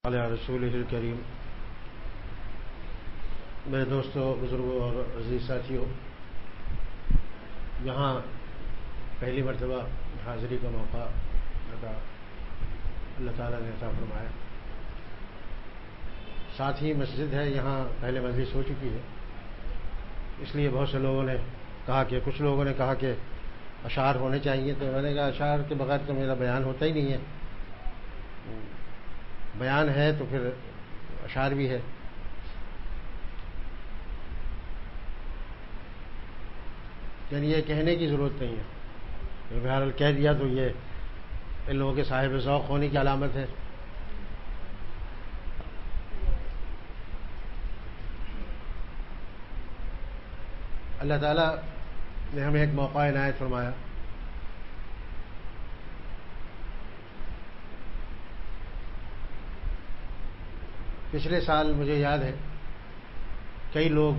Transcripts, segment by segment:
علی رسول الکریم. میرے دوستوں، بزرگوں اور عزیز ساتھیوں، یہاں پہلی مرتبہ حاضری کا موقع اللہ تعالیٰ نے عطا فرمایا. ساتھ ہی مسجد ہے، یہاں پہلے مجلس ہو چکی ہے، اس لیے بہت سے لوگوں نے کہا کہ کچھ لوگوں نے کہا کہ اشعار ہونے چاہیے، تو میں نے کہا اشعار کے بغیر تو میرا بیان ہوتا ہی نہیں ہے. بیان ہے تو پھر اشعار بھی ہے. یعنی یہ کہنے کی ضرورت نہیں ہے، بہرحال کہہ دیا تو یہ ان لوگوں کے صاحب ذوق ہونے کی علامت ہے. اللہ تعالیٰ نے ہمیں ایک موقع عنایت فرمایا. پچھلے سال مجھے یاد ہے کئی لوگ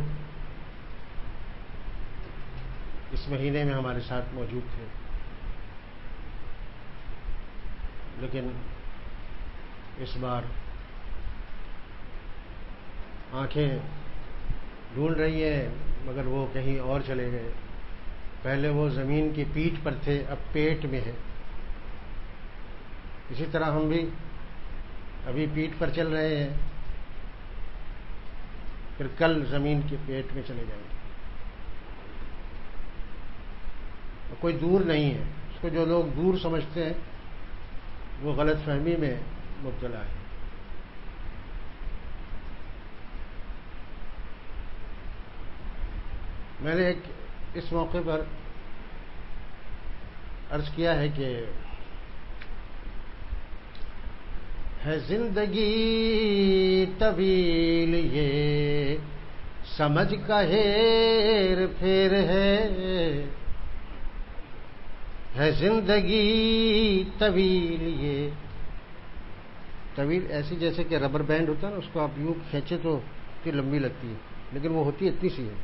اس مہینے میں ہمارے ساتھ موجود تھے، لیکن اس بار آنکھیں ڈھونڈ رہی ہیں مگر وہ کہیں اور چلے گئے. پہلے وہ زمین کی پیٹھ پر تھے، اب پیٹ میں ہے. اسی طرح ہم بھی ابھی پیٹھ پر چل رہے ہیں، پھر کل زمین کے پیٹ میں چلے جائیں گے. کوئی دور نہیں ہے. اس کو جو لوگ دور سمجھتے ہیں وہ غلط فہمی میں مبتلا ہے. میں نے اس موقع پر عرض کیا ہے کہ ہے زندگی طویل یہ سمجھ کا ہیر پھیر ہے زندگی طویل. یہ طویل ایسی جیسے کہ ربر بینڈ ہوتا ہے نا، اس کو آپ یوں کھینچے تو اتنی لمبی لگتی ہے، لیکن وہ ہوتی اتنی سی ہے.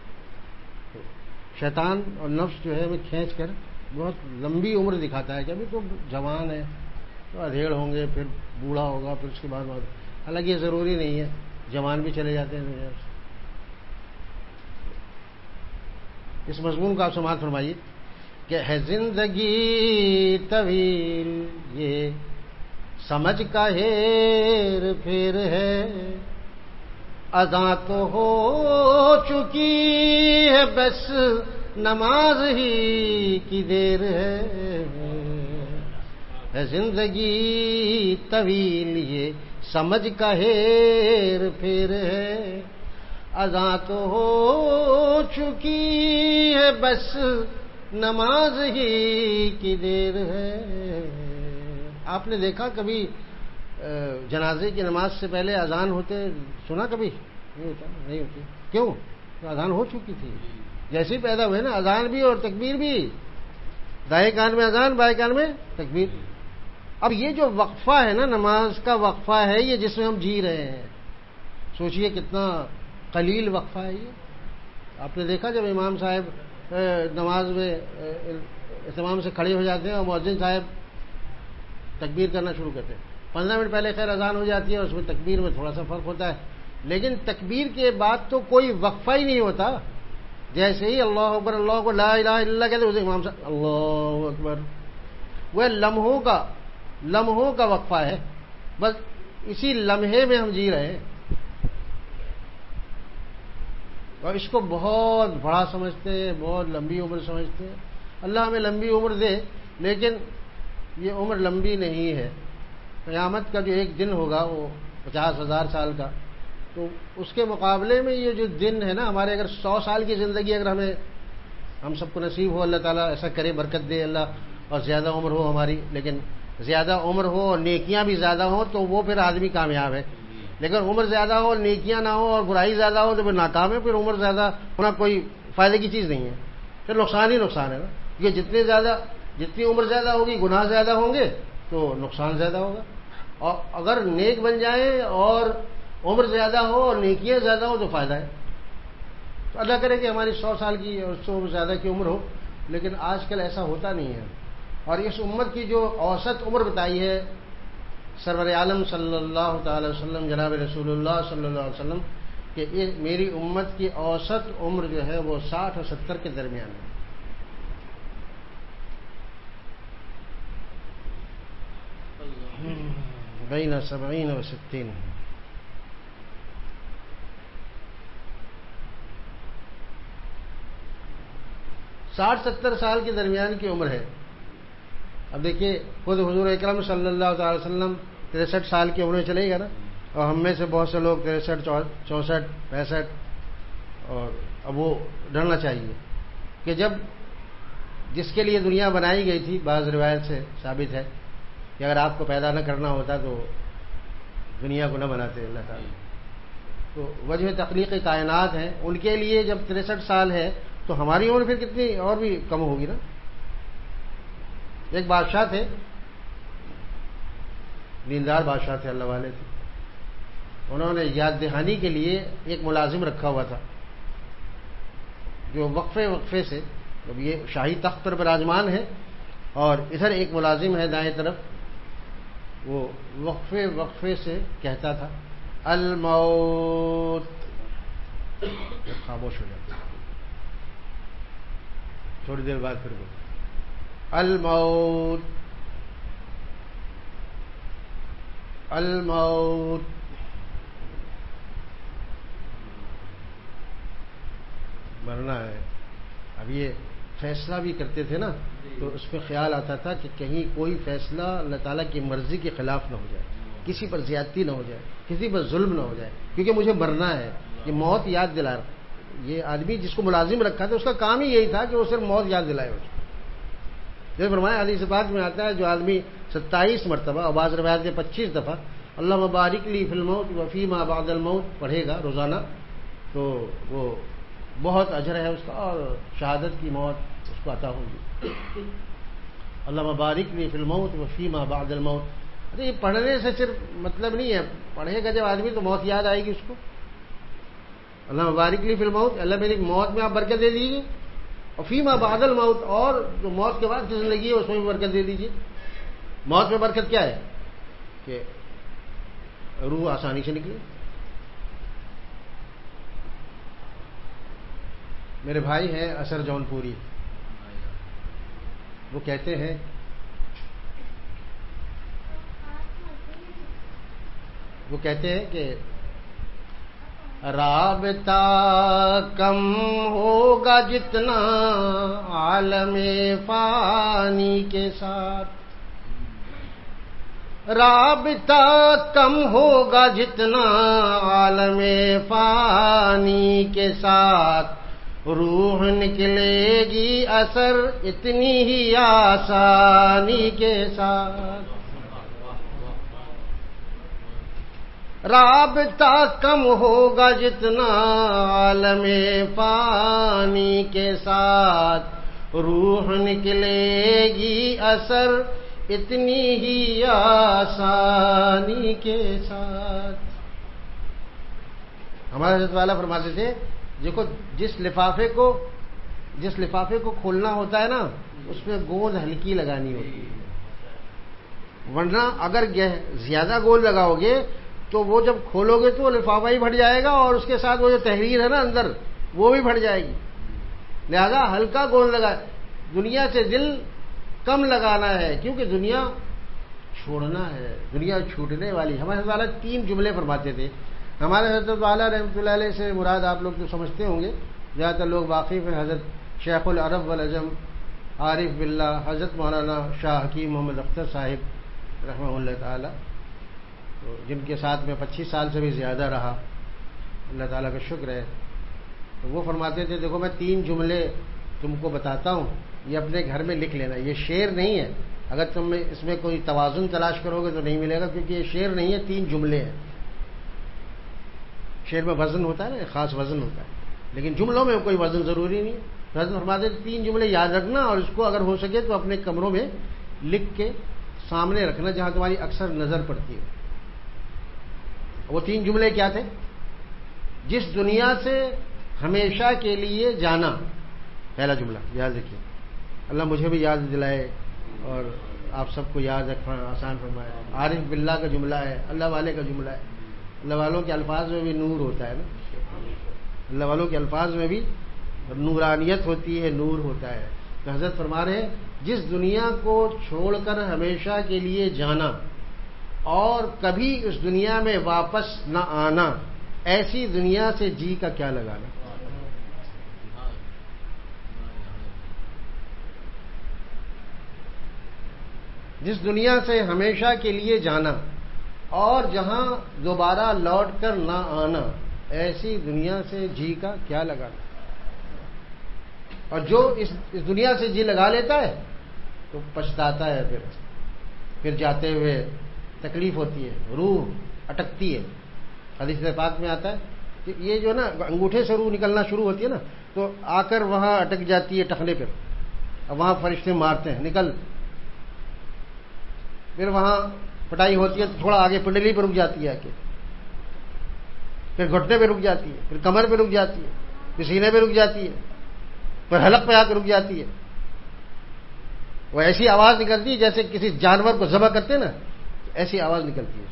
شیطان اور نفس جو ہے ہمیں کھینچ کر بہت لمبی عمر دکھاتا ہے کہ ابھی تو جوان ہے، تو ادھیڑ ہوں گے، پھر بوڑھا ہوگا، پھر اس کے بعد حالانکہ یہ ضروری نہیں ہے، جوان بھی چلے جاتے ہیں دنیا سے. اس مضمون کو آپ سماعت فرمائیے کہ ہے زندگی طویل یہ سمجھ کا ہیر پھیر ہے، اذاں تو ہو چکی ہے بس نماز ہی کی دیر ہے زندگی طویل یہ سمجھ کا ہیر پھیر ہے، اذاں تو ہو چکی ہے بس نماز ہی کی دیر ہے. آپ نے دیکھا کبھی جنازے کی نماز سے پہلے اذان ہوتے سنا؟ کبھی نہیں ہوتا، نہیں ہوتی. کیوں؟ تو اذان ہو چکی تھی. جیسے ہی پیدا ہوئے نا، اذان بھی اور تکبیر بھی، دائیں کان میں اذان، بائیں کان میں تکبیر. اب یہ جو وقفہ ہے نا، نماز کا وقفہ ہے، یہ جس میں ہم جی رہے ہیں. سوچئے کتنا قلیل وقفہ ہے یہ. آپ نے دیکھا جب امام صاحب نماز میں اہتمام سے کھڑے ہو جاتے ہیں اور مؤذن صاحب تکبیر کرنا شروع کرتے ہیں، 15 منٹ پہلے خیر اذان ہو جاتی ہے، اس میں تکبیر میں تھوڑا سا فرق ہوتا ہے، لیکن تکبیر کے بعد تو کوئی وقفہ ہی نہیں ہوتا. جیسے ہی اللہ اکبر، اللہ اکبر، لا الہ الا اللہ کہتے اسے امام صاحب اللہ اکبر. وہ لمحوں کا وقفہ ہے، بس اسی لمحے میں ہم جی رہے ہیں اور اس کو بہت بڑا سمجھتے ہیں، بہت لمبی عمر سمجھتے ہیں. اللہ ہمیں لمبی عمر دے، لیکن یہ عمر لمبی نہیں ہے. قیامت کا جو ایک دن ہوگا وہ 50,000 سال کا، تو اس کے مقابلے میں یہ جو دن ہے نا، ہمارے اگر 100 سال کی زندگی اگر ہم سب کو نصیب ہو، اللہ تعالیٰ ایسا کرے، برکت دے اللہ، اور زیادہ عمر ہو ہماری، لیکن زیادہ عمر ہو اور نیکیاں بھی زیادہ ہوں تو وہ پھر آدمی کامیاب ہے. لیکن عمر زیادہ ہو اور نیکیاں نہ ہو اور برائی زیادہ ہو تو پھر ناکام ہے. پھر عمر زیادہ ہونا کوئی فائدے کی چیز نہیں ہے، پھر نقصان ہی نقصان ہے نا. یہ جتنی عمر زیادہ ہوگی، گناہ زیادہ ہوں گے تو نقصان زیادہ ہوگا. اور اگر نیک بن جائیں اور عمر زیادہ ہو اور نیکیاں زیادہ ہو تو فائدہ ہے. تو اللہ کرے کہ ہماری 100 سال کی اور 100 زیادہ کی عمر ہو، لیکن آج کل ایسا ہوتا نہیں ہے. اور اس امت کی جو اوسط عمر بتائی ہے سرور عالم صلی اللہ تعالی وسلم جناب رسول اللہ صلی اللہ علیہ وسلم کہ میری امت کی اوسط عمر جو ہے وہ 60 اور 70 کے درمیان ہے. بین 70 و 60. ساٹھ 70 سال کے درمیان کی عمر ہے. اب دیکھیے خود حضور اکرم صلی اللہ تعالی وسلم 63 سال کی عمر میں چلے گا نا, اور ہم میں سے بہت سے لوگ 63 64 65, اور اب وہ ڈرنا چاہیے کہ جب جس کے لیے دنیا بنائی گئی تھی, بعض روایت سے ثابت ہے کہ اگر آپ کو پیدا نہ کرنا ہوتا تو دنیا کو نہ بناتے اللہ تعالیٰ. تو وجہ تخلیق کائنات ہیں, ان کے لیے جب 63 سال ہے تو ہماری عمر پھر کتنی اور بھی کم ہوگی نا. ایک بادشاہ تھے, دیندار بادشاہ تھے, اللہ والے تھے. انہوں نے یاد دہانی کے لیے ایک ملازم رکھا ہوا تھا جو وقفے وقفے سے, جب یہ شاہی تخت پر براجمان ہے اور ادھر ایک ملازم ہے دائیں طرف, وہ وقفے وقفے سے کہتا تھا الموت. جب خاموش ہو جاتا, تھوڑی دیر بعد پھر بولتا الموت الموت. مرنا ہے. اب یہ فیصلہ بھی کرتے تھے نا, تو اس پہ خیال آتا تھا کہ کہیں کوئی فیصلہ اللہ تعالیٰ کی مرضی کے خلاف نہ ہو جائے, کسی پر زیادتی نہ ہو جائے, کسی پر ظلم نہ ہو جائے, کیونکہ مجھے مرنا ہے. یہ موت یاد دلا رہا. یہ آدمی جس کو ملازم رکھا تھا اس کا کام ہی یہی تھا کہ وہ صرف موت یاد دلائے. جیسے فرمایا حدیث پاک میں آتا ہے جو آدمی 27 مرتبہ اور بعض روایت میں 25 دفعہ اللہ مبارک لی فی الموت و فی ما بعد الموت پڑھے گا روزانہ, تو وہ بہت اجر ہے اس کا, اور شہادت کی موت اس کو عطا ہوگی. اللہ مبارک لی فی الموت و فی ما بعد الموت. ارے یہ پڑھنے سے صرف مطلب نہیں ہے, پڑھے گا جب آدمی تو موت یاد آئے گی اس کو. اللہ مبارک لی فی الموت, اللہ میری موت میں آپ برکت دے دیجیے, اور فی ما بعد الموت, اور جو موت کے بعد کی زندگی ہے اس میں بھی برکت دے دیجیے. موت میں برکت کیا ہے کہ روح آسانی سے نکلے. میرے بھائی ہیں اثر جون پوری, وہ کہتے ہیں کہ رابطہ کم ہوگا جتنا عالم فانی کے ساتھ, رابطہ کم ہوگا جتنا عالم فانی کے ساتھ, روح نکلے گی اثر اتنی ہی آسانی کے ساتھ. رابطہ کم ہوگا جتنا عالم فانی کے ساتھ, روح نکلے گی اثر اتنی ہی آسانی کے ساتھ. ہمارے حضرت والا فرماتے تھے دیکھو جس لفافے کو کھولنا ہوتا ہے نا اس میں گوند ہلکی لگانی ہوتی ہے, ورنہ اگر زیادہ گوند لگاؤ گے تو وہ جب کھولو گے تو وہ لفافہ ہی پھٹ جائے گا, اور اس کے ساتھ وہ جو تحریر ہے نا اندر وہ بھی پھٹ جائے گی. لہذا ہلکا گوند لگا. دنیا سے دل کم لگانا ہے کیونکہ دنیا چھوڑنا ہے, دنیا چھوٹنے والی. ہمارے حضرت والا 3 جملے فرماتے تھے. ہمارے حضرت والا رحمۃ اللہ علیہ سے مراد آپ لوگ تو سمجھتے ہوں گے, زیادہ تر لوگ واقف ہیں, حضرت شیخ العرب والعجم عارف باللہ حضرت مولانا شاہ حکیم محمد اختر صاحب رحمہ اللہ تعالی, جن کے ساتھ میں 25 سال سے بھی زیادہ رہا, اللہ تعالیٰ کا شکر ہے. تو وہ فرماتے تھے دیکھو میں 3 جملے تم کو بتاتا ہوں, یہ اپنے گھر میں لکھ لینا. یہ شعر نہیں ہے, اگر تم اس میں کوئی توازن تلاش کرو گے تو نہیں ملے گا, کیونکہ یہ شعر نہیں ہے, 3 جملے ہیں. شعر میں وزن ہوتا ہے نا, خاص وزن ہوتا ہے, لیکن جملوں میں کوئی وزن ضروری نہیں ہے. حضرت فرماتے تھے 3 جملے یاد رکھنا, اور اس کو اگر ہو سکے تو اپنے کمروں میں لکھ کے سامنے رکھنا جہاں تمہاری اکثر نظر پڑتی ہے. وہ 3 جملے کیا تھے؟ جس دنیا سے ہمیشہ کے لیے جانا, پہلا جملہ یاد رکھیے. اللہ مجھے بھی یاد دلائے اور آپ سب کو یاد رکھنا آسان فرمائے. عارف باللہ کا جملہ ہے, اللہ والے کا جملہ ہے. اللہ والوں کے الفاظ میں بھی نور ہوتا ہے نا, اللہ والوں کے الفاظ میں بھی نورانیت ہوتی ہے, نور ہوتا ہے. تو حضرت فرما رہے ہیں جس دنیا کو چھوڑ کر ہمیشہ کے لیے جانا اور کبھی اس دنیا میں واپس نہ آنا, ایسی دنیا سے جی کا کیا لگانا. جس دنیا سے ہمیشہ کے لیے جانا اور جہاں دوبارہ لوٹ کر نہ آنا, ایسی دنیا سے جی کا کیا لگانا. اور جو اس دنیا سے جی لگا لیتا ہے تو پچھتاتا ہے, پھر جاتے ہوئے تکلیف ہوتی ہے, روح اٹکتی ہے. حدیث پاک میں آتا ہے کہ یہ جو نا انگوٹھے سے روح نکلنا شروع ہوتی ہے نا, تو آ کر وہاں اٹک جاتی ہے ٹخنے پر, اب وہاں فرشتے مارتے ہیں نکل. پھر وہاں پٹائی ہوتی ہے تو تھوڑا آگے پنڈلی پہ رک جاتی ہے, پھر گھٹنے پہ رک جاتی ہے, پھر کمر پہ رک جاتی ہے, پھر سینے پہ رک جاتی ہے, پھر حلق پہ آ کے رک جاتی ہے. وہ ایسی آواز نکلتی ہے جیسے کسی جانور کو ذبح کرتے ہیں نا, ایسی آواز نکلتی ہے.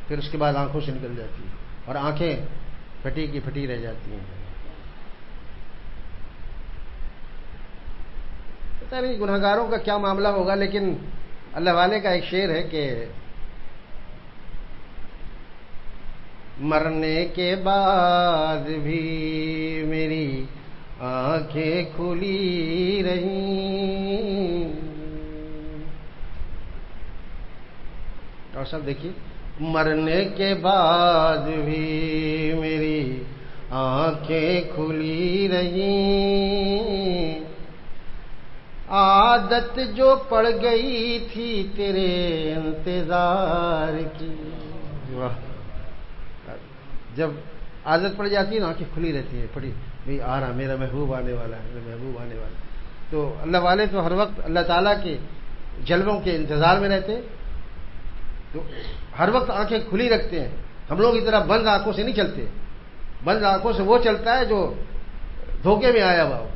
پھر اس کے بعد آنکھوں سے نکل جاتی ہے اور آنکھیں پھٹی کی پھٹی رہ جاتی ہیں. پتہ نہیں گنہگاروں کا کیا معاملہ ہوگا, لیکن اللہ والے کا ایک شعر ہے کہ مرنے کے بعد بھی میری آنکھیں کھلی رہیں. اور سب دیکھیے, مرنے کے بعد بھی میری آنکھیں کھلی رہیں, عادت جو پڑ گئی تھی تیرے انتظار کی. جب عادت پڑ جاتی ہے نا, آنکھیں کھلی رہتی ہیں, پڑی بھائی آ رہا, میرا محبوب آنے والا ہے, میرا محبوب آنے والا ہے. تو اللہ والے تو ہر وقت اللہ تعالیٰ کے جلووں کے انتظار میں رہتے ہیں, تو ہر وقت آنکھیں کھلی رکھتے ہیں. ہم لوگ کی طرح بند آنکھوں سے نہیں چلتے. بند آنکھوں سے وہ چلتا ہے جو دھوکے میں آیا ہوا ہو.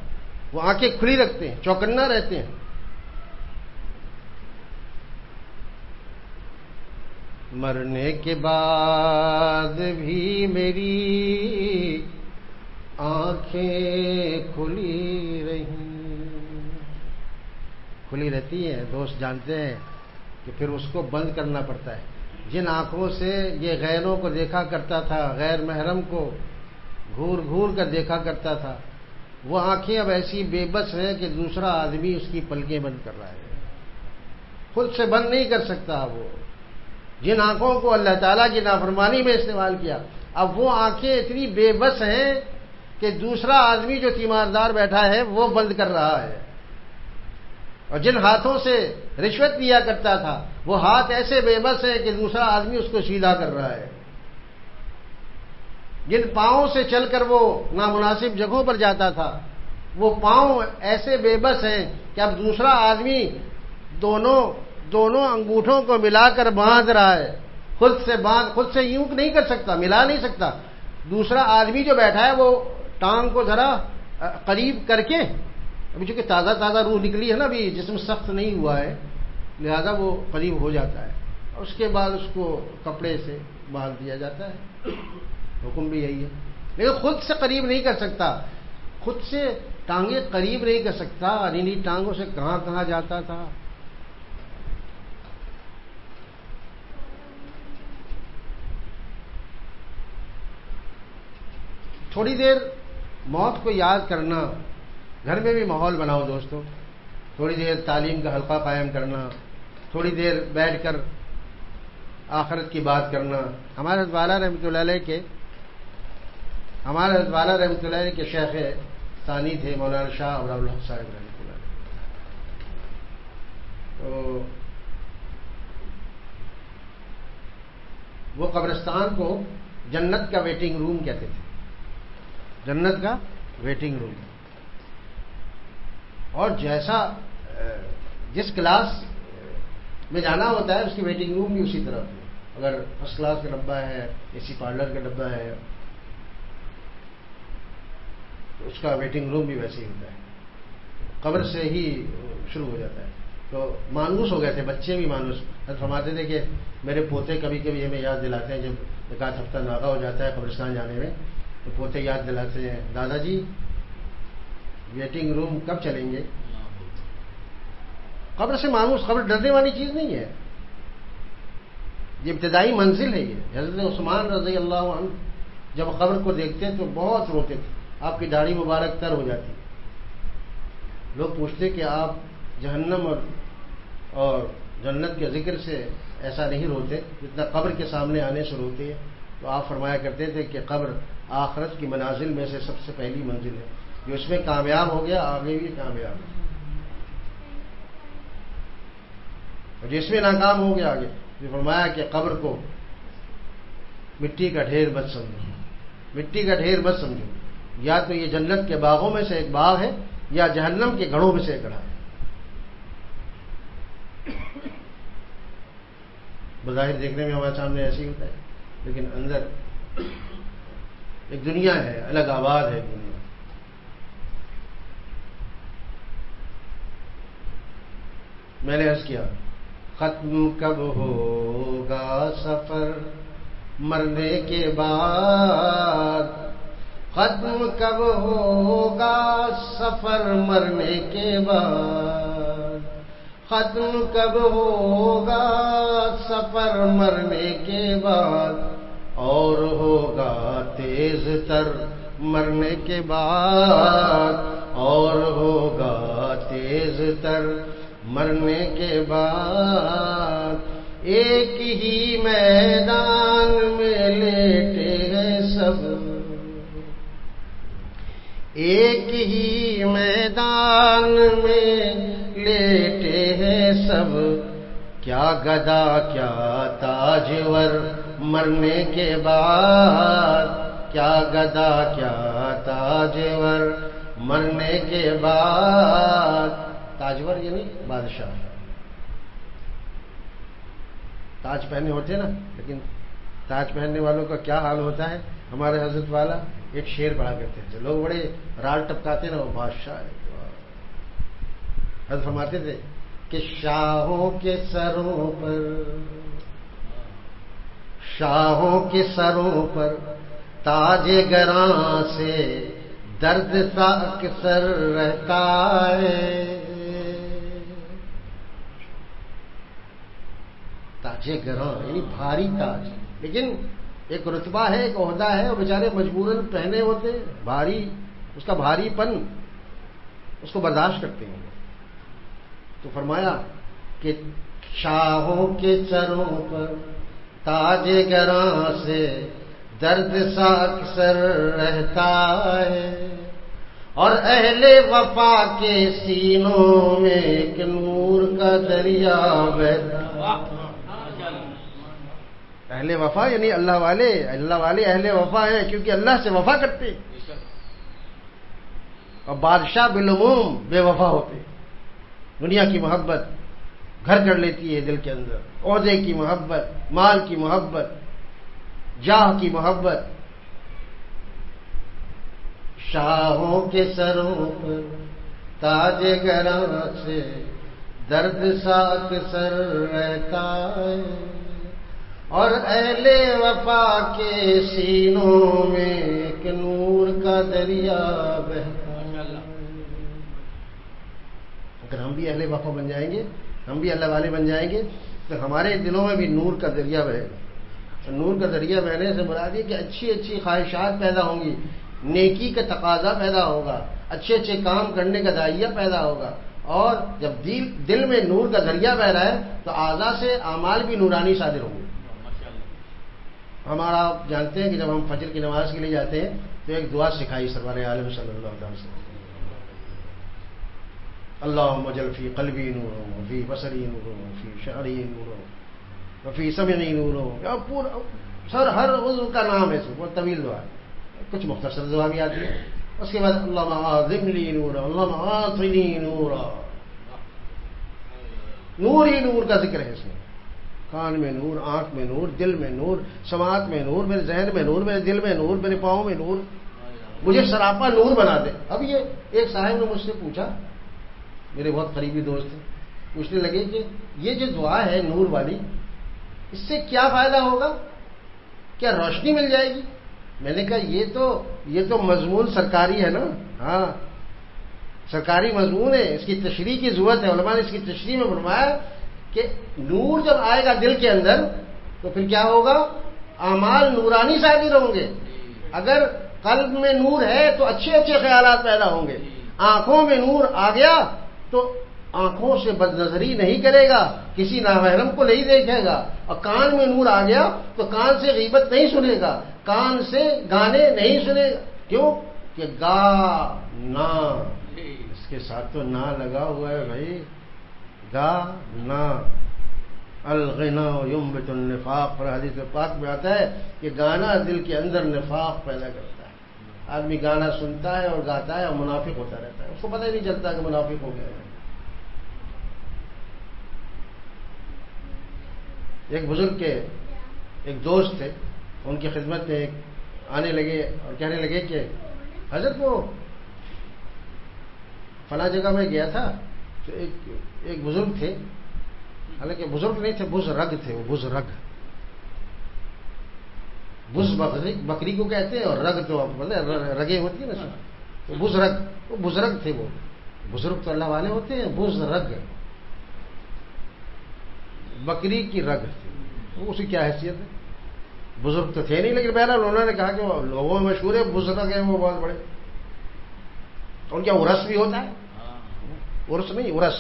وہ آنکھیں کھلی رکھتے ہیں, چوکنا رہتے ہیں. مرنے کے بعد بھی میری آنکھیں کھلی رہتی ہیں. دوست جانتے ہیں کہ پھر اس کو بند کرنا پڑتا ہے. جن آنکھوں سے یہ غیروں کو دیکھا کرتا تھا, غیر محرم کو گھور گھور کر دیکھا کرتا تھا, وہ آنکھیں اب ایسی بے بس ہیں کہ دوسرا آدمی اس کی پلکیں بند کر رہا ہے, خود سے بند نہیں کر سکتا. وہ جن آنکھوں کو اللہ تعالیٰ کی نافرمانی میں استعمال کیا, اب وہ آنکھیں اتنی بے بس ہیں کہ دوسرا آدمی جو تیماردار بیٹھا ہے وہ بند کر رہا ہے. اور جن ہاتھوں سے رشوت لیا کرتا تھا, وہ ہاتھ ایسے بے بس ہیں کہ دوسرا آدمی اس کو سیدھا کر رہا ہے. جن پاؤں سے چل کر وہ نامناسب جگہوں پر جاتا تھا, وہ پاؤں ایسے بے بس ہیں کہ اب دوسرا آدمی دونوں انگوٹھوں کو ملا کر باندھ رہا ہے. خود سے یوں نہیں کر سکتا, ملا نہیں سکتا. دوسرا آدمی جو بیٹھا ہے وہ ٹانگ کو ذرا قریب کر کے, ابھی چونکہ تازہ روح نکلی ہے نا, ابھی جسم سخت نہیں ہوا ہے, لہذا وہ قریب ہو جاتا ہے. اور اس کے بعد اس کو کپڑے سے باندھ دیا جاتا ہے. حکم بھی یہی ہے. لیکن خود سے قریب نہیں کر سکتا, خود سے ٹانگیں قریب نہیں کر سکتا. انہی ٹانگوں سے کہاں کہاں جاتا تھا. تھوڑی دیر موت کو یاد کرنا, گھر میں بھی ماحول بناؤ دوستو. تھوڑی دیر تعلیم کا حلقہ قائم کرنا, تھوڑی دیر بیٹھ کر آخرت کی بات کرنا. ہمارے حضرت والا رحمۃ اللہ علیہ کے شیخ ثانی تھے مولانا شاہ ابراہ الحق صاحب رحمۃ اللہ علیہ. تو وہ قبرستان کو جنت کا ویٹنگ روم کہتے تھے, جنت کا ویٹنگ روم. اور جس کلاس میں جانا ہوتا ہے اس کی ویٹنگ روم بھی اسی طرح. اگر فرسٹ کلاس کا ڈبہ ہے, اے سی پارلر کا ڈبہ ہے, تو اس کا ویٹنگ روم بھی ویسے ہی ہوتا ہے. قبر سے ہی شروع ہو جاتا ہے. تو مانوس ہو گئے تھے بچے بھی مانوس. فرماتے تھے کہ میرے پوتے کبھی کبھی ہمیں یاد دلاتے ہیں جب ایک آدھ ہفتہ ناغہ ہو جاتا ہے قبرستان جانے میں, تو پوتے یاد دلاتے ہیں دادا جی ویٹنگ روم کب چلیں گے. قبر سے مانوس, قبر ڈرنے والی چیز نہیں ہے, یہ ابتدائی منزل ہے. یہ حضرت عثمان رضی اللہ عنہ جب قبر کو دیکھتے تو بہت روتے تھے, آپ کی داڑھی مبارک تر ہو جاتی. لوگ پوچھتے کہ آپ جہنم اور جنت کے ذکر سے ایسا نہیں روتے جتنا قبر کے سامنے آنے سے روتے ہیں. تو آپ فرمایا کرتے تھے کہ قبر آخرت کی منازل میں سے سب سے پہلی منزل ہے, جو اس میں کامیاب ہو گیا آگے بھی کامیاب ہے, اور جس میں ناکام ہو گیا آگے. جو فرمایا کہ قبر کو مٹی کا ڈھیر مت سمجھو, مٹی کا ڈھیر مت سمجھو, یا تو یہ جنت کے باغوں میں سے ایک باغ ہے یا جہنم کے گڑھوں میں سے ایک گڑھا ہے. بظاہر دیکھنے میں ہمارے سامنے ایسے ہی ہوتا ہے, لیکن اندر ایک دنیا ہے, الگ آباد ہے دنیا. میں نے عرض کیا ختم کب ہوگا سفر مرنے کے بعد, ختم کب ہوگا سفر مرنے کے بعد, ختم کب ہوگا سفر مرنے کے بعد, اور ہوگا تیز تر مرنے کے بعد, اور ہوگا تیز تر مرنے کے بعد. ایک ہی میدان میں لیٹے ہیں سب, ایک ہی میدان میں لیٹے ہیں سب, کیا گدا کیا تاجور مرنے کے بعد, کیا گدا کیا تاجور مرنے کے بعد. تاجور یعنی بادشاہ, تاج پہنے ہوتے نا, لیکن تاج پہننے والوں کا کیا حال ہوتا ہے. ہمارے حضرت والا ایک شعر پڑھا کرتے تھے, لوگ بڑے رال ٹپکاتے نا, وہ بادشاہ ہے. حضرت فرماتے تھے کہ شاہوں کے سروں پر, شاہوں کے سروں پر تاج گراں سے درد سا اکثر رہتا ہے. تاج گراں یعنی بھاری تاج, لیکن ایک رتبہ ہے, ایک عہدہ ہے, اور بیچارے مجبوراً پہنے ہوتے, بھاری, اس کا بھاری پن اس کو برداشت کرتے ہیں. تو فرمایا کہ شاہوں کے سروں پر تاج گراں سے درد سا اکثر رہتا ہے, اور اہل وفا کے سینوں میں ایک نور کا دریا بہتا. اہل وفا یعنی اللہ والے, اللہ والے اہل وفا ہیں کیونکہ اللہ سے وفا کرتے, اور بادشاہ بالعموم بے وفا ہوتے. دنیا کی محبت گھر کر لیتی ہے دل کے اندر, عہدے کی محبت, مال کی محبت, جاہ کی محبت. شاہوں کے سروں پر تاج گراں سے درد سا اکثر رہتا ہے, اور اہل وفا کے سینوں میں ایک نور کا دریا بہتا. اگر ہم بھی اہل وفا بن جائیں گے, ہم بھی اللہ والے بن جائیں گے, تو ہمارے دلوں میں بھی نور کا دریا بہے گا. نور کا دریا بہنے سے مراد یہ کہ اچھی اچھی خواہشات پیدا ہوں گی, نیکی کا تقاضا پیدا ہوگا, اچھے اچھے کام کرنے کا داعیہ پیدا ہوگا. اور جب دل میں نور کا دریا بہ رہا ہے تو اعضاء سے اعمال بھی نورانی صادر ہوں گے. ہمارا آپ جانتے ہیں کہ جب ہم فجر کی نماز کے لیے جاتے ہیں تو ایک دعا سکھائی سرور عالم صلی اللہ علیہ وسلم, اللہم اجعل فی قلبی نور وفی بصری نور وفی شعری نور وفی سمعی نور. پورا سر ہر عضو کا نام ہے, وہ طویل دعا ہے, کچھ مختصر دعا بھی آتی ہے. اس کے بعد اللہم اعظم لی نورا, اللہم اعطنی نورا. نور ہی نور کا ذکر ہے اس میں, کان میں نور, آنکھ میں نور, دل میں نور, سماعت میں نور, میرے ذہن میں نور, میرے دل میں نور, میرے پاؤں میں نور, مجھے سراپا نور بنا دے. اب یہ ایک صاحب نے مجھ سے پوچھا میرے بہت قریبی دوست تھے، پوچھنے لگے کہ یہ جو دعا ہے نور والی، اس سے کیا فائدہ ہوگا، کیا روشنی مل جائے گی؟ میں نے کہا یہ تو مضمون سرکاری ہے نا، ہاں سرکاری مضمون ہے، اس کی تشریح کی ضرورت ہے۔ علماء نے اس کی تشریح میں فرمایا کہ نور جب آئے گا دل کے اندر تو پھر کیا ہوگا، اعمال نورانی صادر ہوں گے۔ اگر قلب میں نور ہے تو اچھے اچھے خیالات پیدا ہوں گے۔ آنکھوں میں نور آ گیا تو آنکھوں سے بد نظری نہیں کرے گا، کسی نامحرم کو نہیں دیکھے گا۔ اور کان میں نور آ گیا تو کان سے غیبت نہیں سنے گا، کان سے گانے نہیں سنے گا۔ کیوں کہ گا نا، اس کے ساتھ تو نا لگا ہوا ہے بھائی، گا نا۔ الغنا ينبت النفاق، پر حدیث پاک میں آتا ہے کہ گانا دل کے اندر نفاق پیدا کرتا ہے۔ آدمی گانا سنتا ہے اور گاتا ہے اور منافق ہوتا رہتا ہے، اس کو پتہ ہی نہیں چلتا کہ منافق ہو گیا ہے۔ ایک بزرگ کے ایک دوست تھے، ان کی خدمت میں آنے لگے اور کہنے لگے کہ حضرت وہ فلاں جگہ میں گیا تھا تو ایک بزرگ تھے، حالانکہ بزرگ نہیں تھے، بزرگ تھے، وہ بزرگ، بز بکری کو کہتے ہیں اور رگ تو رگیں ہوتی ہیں نا، تو بزرگ، وہ بزرگ تھے، وہ بزرگ تو اللہ والے ہوتے ہیں، بزرگ بکری کی رگ تھی، اسی کیا حیثیت ہے، بزرگ تو تھے نہیں، لیکن بہرحال انہوں نے کہا کہ وہ لوگوں میں مشہور ہے بزرگ ہیں وہ بہت بڑے۔ ان کا عرس بھی ہوتا ہے، عرس نہیں عرس،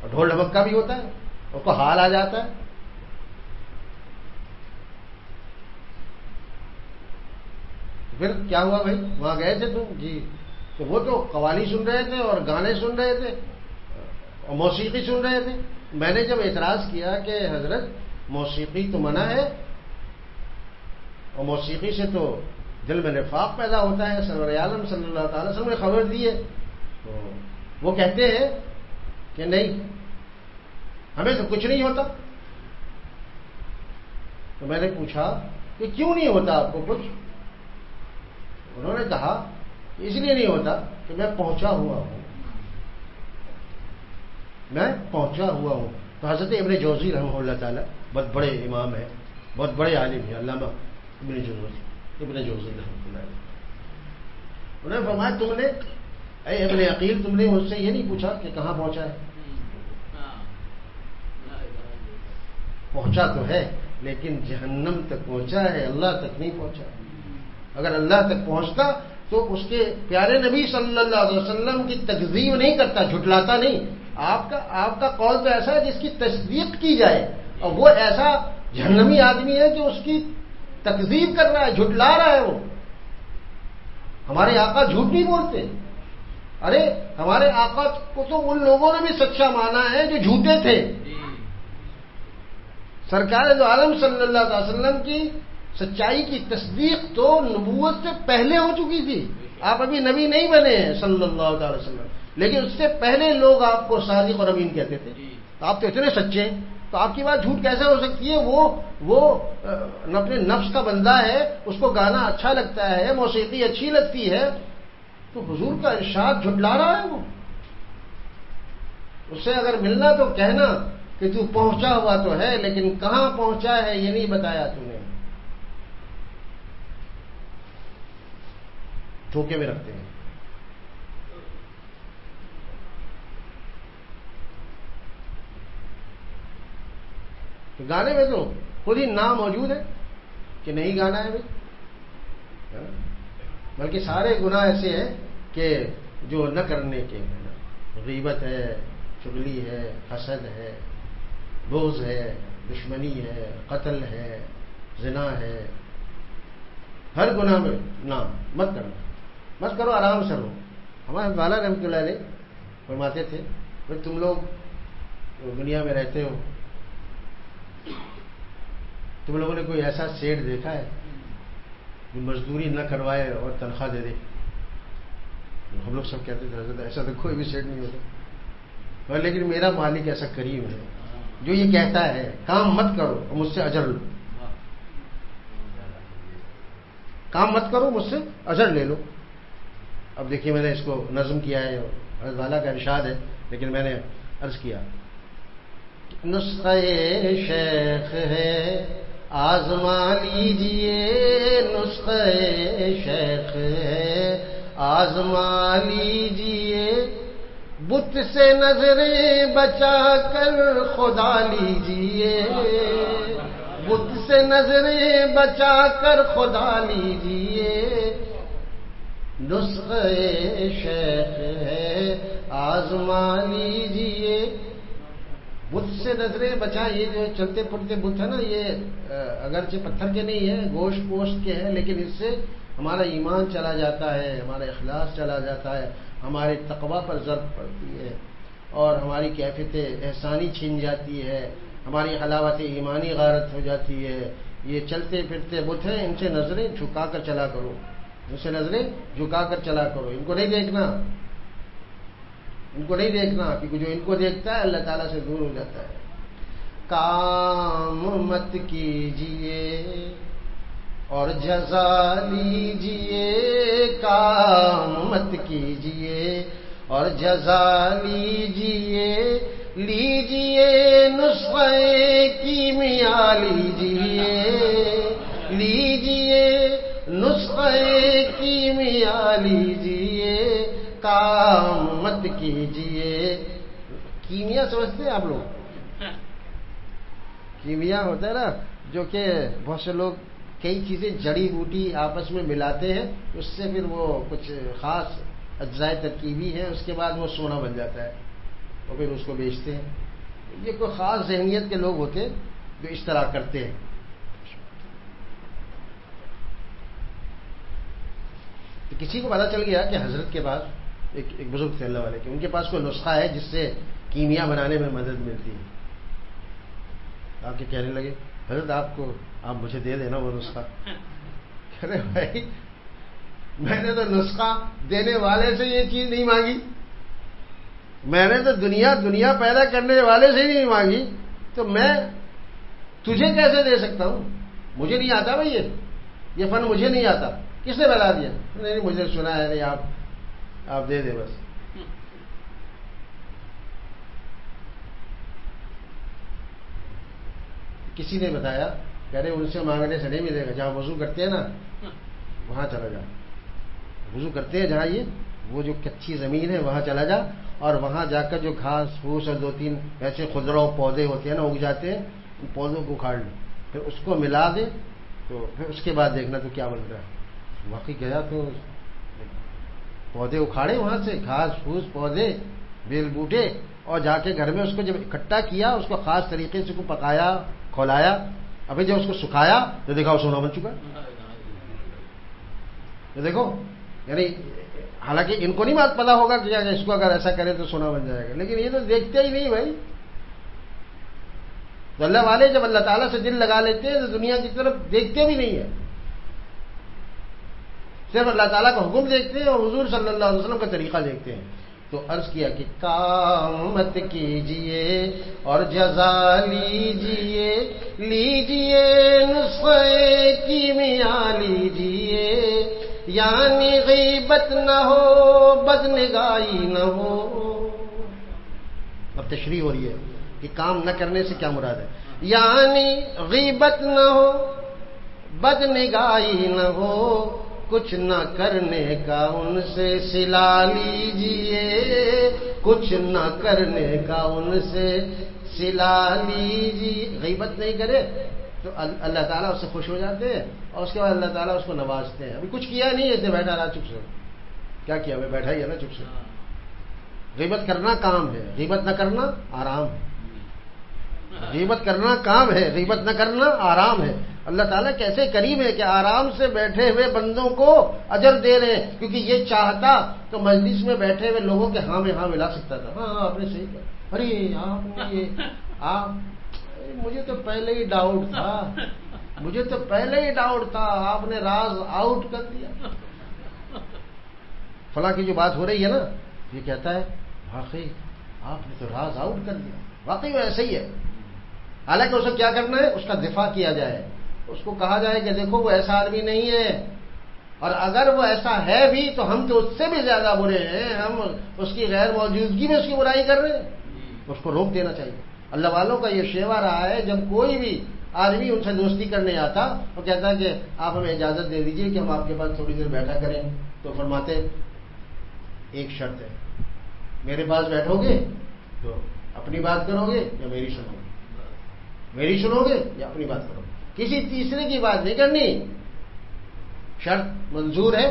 اور ڈھول ڈھمکا بھی ہوتا ہے، اس کو حال آ جاتا ہے۔ پھر کیا ہوا بھائی، وہاں گئے تھے تم؟ جی، تو وہ تو قوالی سن رہے تھے اور گانے سن رہے تھے اور موسیقی سن رہے تھے۔ میں نے جب اعتراض کیا کہ حضرت موسیقی تو منع ہے اور موسیقی سے تو دل میں نفاق پیدا ہوتا ہے، سرور عالم صلی اللہ تعالی وسلم نے خبر دی ہے، تو وہ کہتے ہیں کہ نہیں ہمیں تو کچھ نہیں ہوتا۔ تو میں نے پوچھا کہ کیوں نہیں ہوتا آپ کو کچھ؟ انہوں نے کہا اس لیے نہیں ہوتا کہ میں پہنچا ہوا ہوں، میں پہنچا ہوا ہوں۔ تو حضرت ابن جوزی رحمہ اللہ تعالیٰ بہت بڑے امام ہیں، بہت بڑے عالم ہیں، علامہ ابن جوزی رحمہ اللہ علیہ، انہوں نے فرمایا تم نے اے ابن عقیل تم نے مجھ سے یہ نہیں پوچھا کہ کہاں پہنچا ہے، پہنچا تو ہے لیکن جہنم تک پہنچا ہے، اللہ تک نہیں پہنچا۔ اگر اللہ تک پہنچتا تو اس کے پیارے نبی صلی اللہ علیہ وسلم کی تکذیب نہیں کرتا، جھٹلاتا نہیں۔ آپ کا قول تو ایسا ہے جس کی تصدیق کی جائے، اور وہ ایسا جہنمی آدمی ہے جو اس کی تکذیب کر رہا ہے، جھٹلا رہا ہے۔ وہ ہمارے آقا جھوٹ نہیں بولتے، ارے ہمارے آقا کو تو ان لوگوں نے بھی سچا مانا ہے جو جھوٹے تھے۔ سرکار دو عالم صلی اللہ علیہ وسلم کی سچائی کی تصدیق تو نبوت سے پہلے ہو چکی تھی، آپ ابھی نبی نہیں بنے ہیں صلی اللہ تعالی وسلم، لیکن اس سے پہلے لوگ آپ کو صادق اور امین کہتے تھے۔ تو آپ تو اتنے سچے ہیں، تو آپ کی بات جھوٹ کیسے ہو سکتی ہے؟ وہ اپنے نفس کا بندہ ہے، اس کو گانا اچھا لگتا ہے، موسیقی اچھی لگتی ہے، تو حضور کا ارشاد جھٹلا رہا ہے۔ وہ اس سے اگر ملنا تو کہنا کہ تو پہنچا ہوا تو ہے لیکن کہاں پہنچا ہے یہ نہیں بتایا تو نے، دھوکے میں رکھتے ہیں۔ تو گانے میں تو خود ہی نام موجود ہے کہ نہیں گانا ہے بھائی، بلکہ سارے گناہ ایسے ہیں کہ جو نہ کرنے کے ہیں، غیبت ہے، چغلی ہے، حسد ہے، بغض ہے، دشمنی ہے، قتل ہے، زنا ہے، ہر گناہ میں نام مت کرنا، مت کرو، آرام سے رہو۔ ہمارے والا رحمۃ اللہ علیہ فرماتے تھے بھائی تم لوگ دنیا میں رہتے ہو، تم لوگوں نے کوئی ایسا سیٹ دیکھا ہے جو مزدوری نہ کروائے اور تنخواہ دے دے؟ ہم لوگ سب کہتے تھے حضرت ایسا تو کوئی بھی سیٹ نہیں ہوتا، لیکن میرا مالک ایسا کریم ہے جو یہ کہتا ہے کام مت کرو اور مجھ سے اجر لو، کام مت کرو مجھ سے اجر لے لو۔ اب دیکھیے میں نے اس کو نظم کیا ہے، حضرت والا کا ارشاد ہے، لیکن میں نے عرض کیا نسخہ شیخ ہے آزما لیجئے، نسخہ شیخ ہے آزما لیجئے، بت سے نظریں بچا کر خدا لیجئے، بت سے نظریں بچا کر خدا لیجئے، نسخہ شیخ ہے آزما لیجئے۔ بت سے نظریں بچا، یہ جو چلتے پھرتے بت ہے نا، یہ اگرچہ پتھر کے نہیں ہے، گوشت پوشت کے ہیں، لیکن اس سے ہمارا ایمان چلا جاتا ہے، ہمارا اخلاص چلا جاتا ہے، ہمارے تقویٰ پر ضرب پڑتی ہے، اور ہماری کیفیت احسانی چھن جاتی ہے، ہماری حلاوت ایمانی غارت ہو جاتی ہے۔ یہ چلتے پھرتے بت ہیں، ان سے نظریں جھکا کر چلا کرو، ان سے نظریں جھکا کر چلا کرو، ان کو نہیں دیکھنا، ان کو نہیں دیکھنا، کیونکہ جو ان کو دیکھتا ہے اللہ تعالیٰ سے دور ہو جاتا ہے۔ کام مت کیجئے اور جزا لیجئے، کام مت کیجئے اور جزا لیجئے، لیجئے نسخہ کیمیا لیجئے، لیجئے نسخہ کیمیا لیجئے، کام مت کیجئے۔ کیمیا سمجھتے ہیں آپ لوگ؟ کیمیا ہوتا ہے نا، جو کہ بہت سے لوگ کئی چیزیں جڑی بوٹی آپس میں ملاتے ہیں، اس سے پھر وہ کچھ خاص اجزائے ترکیبی ہیں، اس کے بعد وہ سونا بن جاتا ہے، اور پھر اس کو بیچتے ہیں۔ یہ کوئی خاص ذہنیت کے لوگ ہوتے ہیں جو اس طرح کرتے ہیں۔ تو کسی کو پتا چل گیا کہ حضرت کے پاس ایک بزرگ تھے اللہ والے کے، ان کے پاس کوئی نسخہ ہے جس سے کیمیا بنانے میں مدد ملتی ہے۔ آپ کے کہنے لگے حضرت آپ مجھے دے دینا وہ نسخہ۔ کہہ رہے بھائی میں نے تو نسخہ دینے والے سے یہ چیز نہیں مانگی، میں نے تو دنیا پیدا کرنے والے سے ہی نہیں مانگی، تو میں تجھے کیسے دے سکتا ہوں؟ مجھے نہیں آتا بھائی، یہ فن مجھے نہیں آتا، کس نے بتا دیا؟ نہیں مجھے سنا ہے، نہیں آپ دے دیں بس۔ کسی نے بتایا، کہہ رہے ان سے مانگنے سے نہیں ملے گا، جہاں وضو کرتے ہیں نا وہاں چلا جا، وضو کرتے ہیں جہاں یہ وہ جو کچی زمین ہے وہاں چلا جا، اور وہاں جا کر جو گھاس پھوس اور 2-3 ایسے خضرا پودے ہوتے ہیں نا اگ جاتے ہیں، ان پودوں کو اکھاڑ لیں، پھر اس کو ملا دے، تو پھر اس کے بعد دیکھنا تو کیا بن رہا ہے۔ واقعی گیا تو پودے اکھاڑے وہاں سے، گھاس پھوس پودے بیل بوٹے، اور جا کے گھر میں اس کو جب اکٹھا کیا، اس کو خاص طریقے سے کو پکایا کھولایا، ابھی جب اس کو سکھایا تو دیکھا وہ سونا بن چکا۔ تو دیکھو یعنی حالانکہ ان کو نہیں بات پتا ہوگا کہ اس کو اگر ایسا کرے تو سونا بن جائے گا، لیکن یہ تو دیکھتے ہی نہیں بھائی۔ تو اللہ والے جب اللہ تعالیٰ سے دل لگا لیتے ہیں تو دنیا کی طرف دیکھتے بھی نہیں ہے، صرف اللہ تعالیٰ کا حکم دیکھتے ہیں اور حضور صلی اللہ علیہ وسلم کا طریقہ دیکھتے ہیں۔ تو عرض کیا کہ کام مت کیجئے اور جزا لیجئے، لیجئے نسخہ کیمیا لیجئے، یعنی غیبت نہ ہو بدنگاہی نہ ہو۔ اب تشریح ہو رہی ہے کہ کام نہ کرنے سے کیا مراد ہے، یعنی غیبت نہ ہو بدنگاہی نہ ہو، کچھ نہ کرنے کا ان سے صلہ لیجئے، کچھ نہ کرنے کا ان سے صلہ لیجئے۔ غیبت نہیں کرے تو اللہ تعالیٰ اس سے خوش ہو جاتے ہیں، اور اس کے بعد اللہ تعالیٰ اس کو نوازتے ہیں۔ ابھی کچھ کیا نہیں، ایسے بیٹھا رہا چپ سے، کیا کیا میں بیٹھا ہی ہے نا چپ سے۔ غیبت کرنا کام ہے، غیبت نہ کرنا آرام ہے، غیبت کرنا کام ہے، غیبت نہ کرنا آرام ہے۔ اللہ تعالیٰ کیسے کریم ہے کہ آرام سے بیٹھے ہوئے بندوں کو اجر دے رہے ہیں، کیونکہ یہ چاہتا تو مجلس میں بیٹھے ہوئے لوگوں کے ہاں میں ہاں ملا سکتا تھا۔ ہاں آپ نے صحیح کہا، ارے آپ نے یہ آپ مجھے تو پہلے ہی ڈاؤٹ تھا، مجھے تو پہلے ہی ڈاؤٹ تھا، آپ نے راز آؤٹ کر دیا۔ فلاں کی جو بات ہو رہی ہے نا، یہ کہتا ہے واقعی آپ نے تو راز آؤٹ کر دیا، واقعی وہ ایسے ہی ہے۔ حالانکہ اسے کیا کرنا ہے، اس کا دفاع کیا جائے، اس کو کہا جائے کہ دیکھو وہ ایسا آدمی نہیں ہے، اور اگر وہ ایسا ہے بھی تو ہم تو اس سے بھی زیادہ برے ہیں، ہم اس کی غیر موجودگی میں اس کی برائی کر رہے ہیں، اس کو روک دینا چاہیے۔ اللہ والوں کا یہ شیوا رہا ہے، جب کوئی بھی آدمی ان سے دوستی کرنے آتا وہ کہتا کہ آپ ہمیں اجازت دے دیجئے کہ ہم آپ کے پاس تھوڑی دیر بیٹھا کریں، تو فرماتے ایک شرط ہے، میرے پاس بیٹھو گے تو اپنی بات کرو گے یا میری سنو گے، میری سنو گے یا اپنی بات کرو گے، کسی تیسرے کی بات نہیں کرنی۔ شرط منظور ہے؟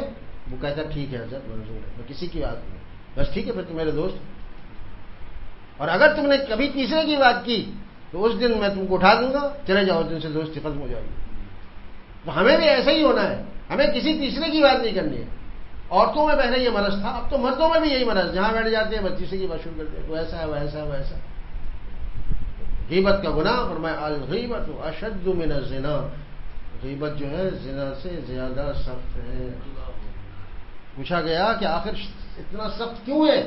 وہ کہتا ٹھیک ہے حضرت منظور ہے، میں کسی کی بات نہیں، بس ٹھیک ہے پھر تم میرے دوست۔ اور اگر تم نے کبھی تیسرے کی بات کی تو اس دن میں تم کو اٹھا دوں گا، چلے جاؤ، اس دن سے دوستی ختم ہو جائے گی۔ تو ہمیں بھی ایسا ہی ہونا ہے، ہمیں کسی تیسرے کی بات نہیں کرنی ہے۔ عورتوں میں پہلے یہ مرض تھا، اب تو مردوں میں بھی یہی مرض، جہاں بیٹھ جاتے ہیں بچی سے کی بات شروع کرتے ہیں، وہ ایسا ہے وہ ایسا ہے وہ ایسا۔ غیبت کا گناہ، فرمایا الغیبت اشد من الزنا، غیبت جو ہے زنا سے زیادہ سخت ہے۔ پوچھا گیا کہ آخر اتنا سخت کیوں ہے؟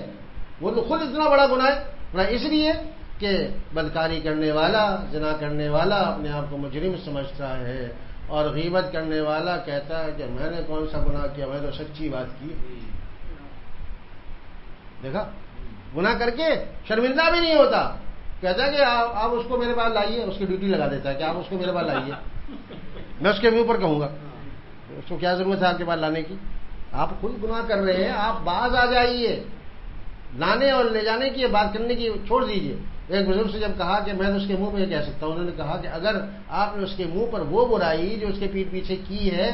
وہ تو خود اتنا بڑا گناہ ہے، اس لیے کہ بدکاری کرنے والا، زنا کرنے والا اپنے آپ کو مجرم سمجھتا ہے، اور غیبت کرنے والا کہتا ہے کہ میں نے کون سا گناہ کیا، میں تو سچی بات کی۔ دیکھا، گناہ کر کے شرمندہ بھی نہیں ہوتا، کہتا ہے کہ آپ اس کو میرے پاس لائیے، اس کی ڈیوٹی لگا دیتا ہے کہ آپ اس کو میرے پاس لائیے، میں اس کے منہ پر کہوں گا، اس کو کیا ضرورت ہے آپ کے پاس لانے کی؟ آپ خود گناہ کر رہے ہیں، آپ باز آ جائیے، لانے اور لے جانے کی بات کرنے کی چھوڑ دیجیے۔ ایک بزرگ سے جب کہا کہ میں اس کے منہ پہ یہ کہہ سکتا ہوں، انہوں نے کہا کہ اگر آپ نے اس کے منہ پر وہ برائی جو اس کے پیٹھ پیچھے کی ہے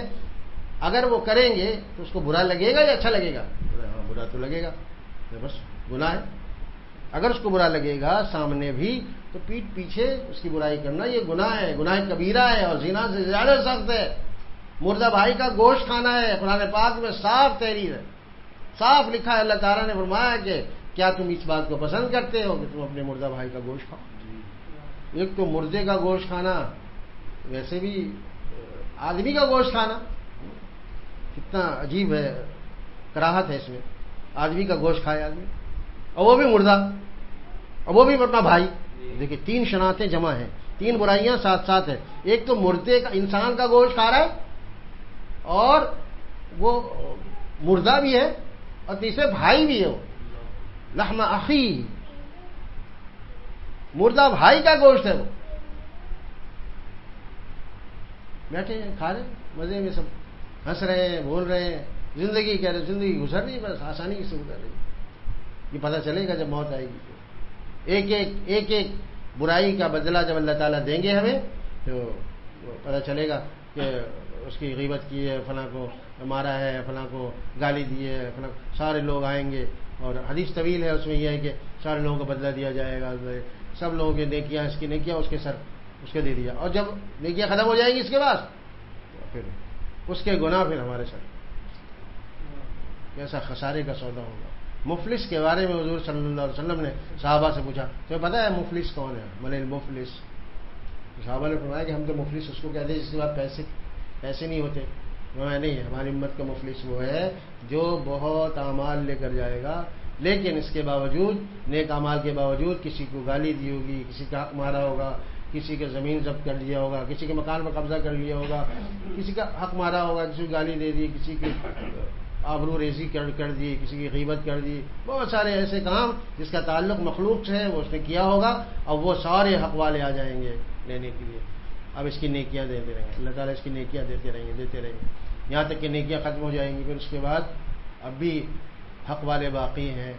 اگر وہ کریں گے تو اس کو برا لگے گا یا اچھا لگے گا؟ ہاں برا تو لگے گا، بس گناہ ہے۔ اگر اس کو برا لگے گا سامنے بھی تو پیٹھ پیچھے اس کی برائی کرنا یہ گناہ ہے، گناہ کبیرہ ہے، اور زنا سے زیادہ سخت ہے۔ مردہ بھائی کا گوشت کھانا ہے، قرآن پاک میں صاف تحریر ہے، صاف لکھا ہے، اللہ تعالیٰ نے فرمایا کہ کیا تم اس بات کو پسند کرتے ہو کہ تم اپنے مردہ بھائی کا گوشت کھاؤ؟ ایک تو مردے کا گوشت کھانا، ویسے بھی آدمی کا گوشت کھانا کتنا عجیب ہے، کراہت ہے اس میں، آدمی کا گوشت کھائے آدمی، اور وہ بھی مردہ، اور وہ بھی اپنا بھائی۔ دیکھیں 3 شناختیں جمع ہیں، 3 برائیاں ساتھ ساتھ ہیں، ایک تو مردے کا انسان کا گوشت کھا رہا ہے اور وہ مردہ بھی ہے، اور تیسرے بھائی بھی ہے، وہ لحم اخی، مردہ بھائی کا گوشت ہے۔ وہ بیٹھے ہیں کھا رہے ہیں مزے میں، سب ہنس رہے ہیں، بول رہے ہیں، زندگی کہہ رہے، زندگی گزر رہی بس آسانی سے گزر رہی، یہ پتہ چلے گا جب موت آئے گی۔ ایک ایک برائی کا بدلہ جب اللہ تعالیٰ دیں گے ہمیں تو پتہ چلے گا کہ اس کی غیبت کی ہے، فلاں کو مارا ہے، فلاں کو گالی دی ہے، فلاں، سارے لوگ آئیں گے، اور حدیث طویل ہے، اس میں یہ ہے کہ سارے لوگوں کو بدلہ دیا جائے گا، سب لوگوں کی نیکیاں، اس کی نیکیاں اس کے سر اس کے دے دیا، اور جب نیکیاں ختم ہو جائیں گی اس کے بعد پھر اس کے گناہ پھر ہمارے سر، کیسا خسارے کا سودا ہوگا۔ مفلس کے بارے میں حضور صلی اللہ علیہ وسلم نے صحابہ سے پوچھا، تمہیں پتہ ہے مفلس کون ہے؟ من المفلس؟ صحابہ نے فرمایا کہ ہم تو مفلس اس کو کہتے ہیں جس کے بعد پیسے نہیں ہوتے۔ میں نہیں، ہماری امت کا مفلس وہ ہے جو بہت اعمال لے کر جائے گا لیکن اس کے باوجود، نیک اعمال کے باوجود، کسی کو گالی دی ہوگی، کسی کا حق مارا ہوگا، کسی کے زمین ضبط کر دیا ہوگا، کسی کے مکان پر قبضہ کر لیا ہوگا، کسی کا حق مارا ہوگا، کسی کو گالی دے دی، کسی کی آبرو ریزی کر دی، کسی کی غیبت کر دی، بہت سارے ایسے کام جس کا تعلق مخلوق سے ہے وہ اس نے کیا ہوگا، اور وہ سارے حق والے آ جائیں گے لینے کے لیے۔ اب اس کی نیکیاں دیتے رہیں گے، اللہ تعالیٰ اس کی نیکیاں دیتے رہیں گے یہاں تک کہ نیکیاں ختم ہو جائیں گی، پھر اس کے بعد اب بھی حق والے باقی ہیں،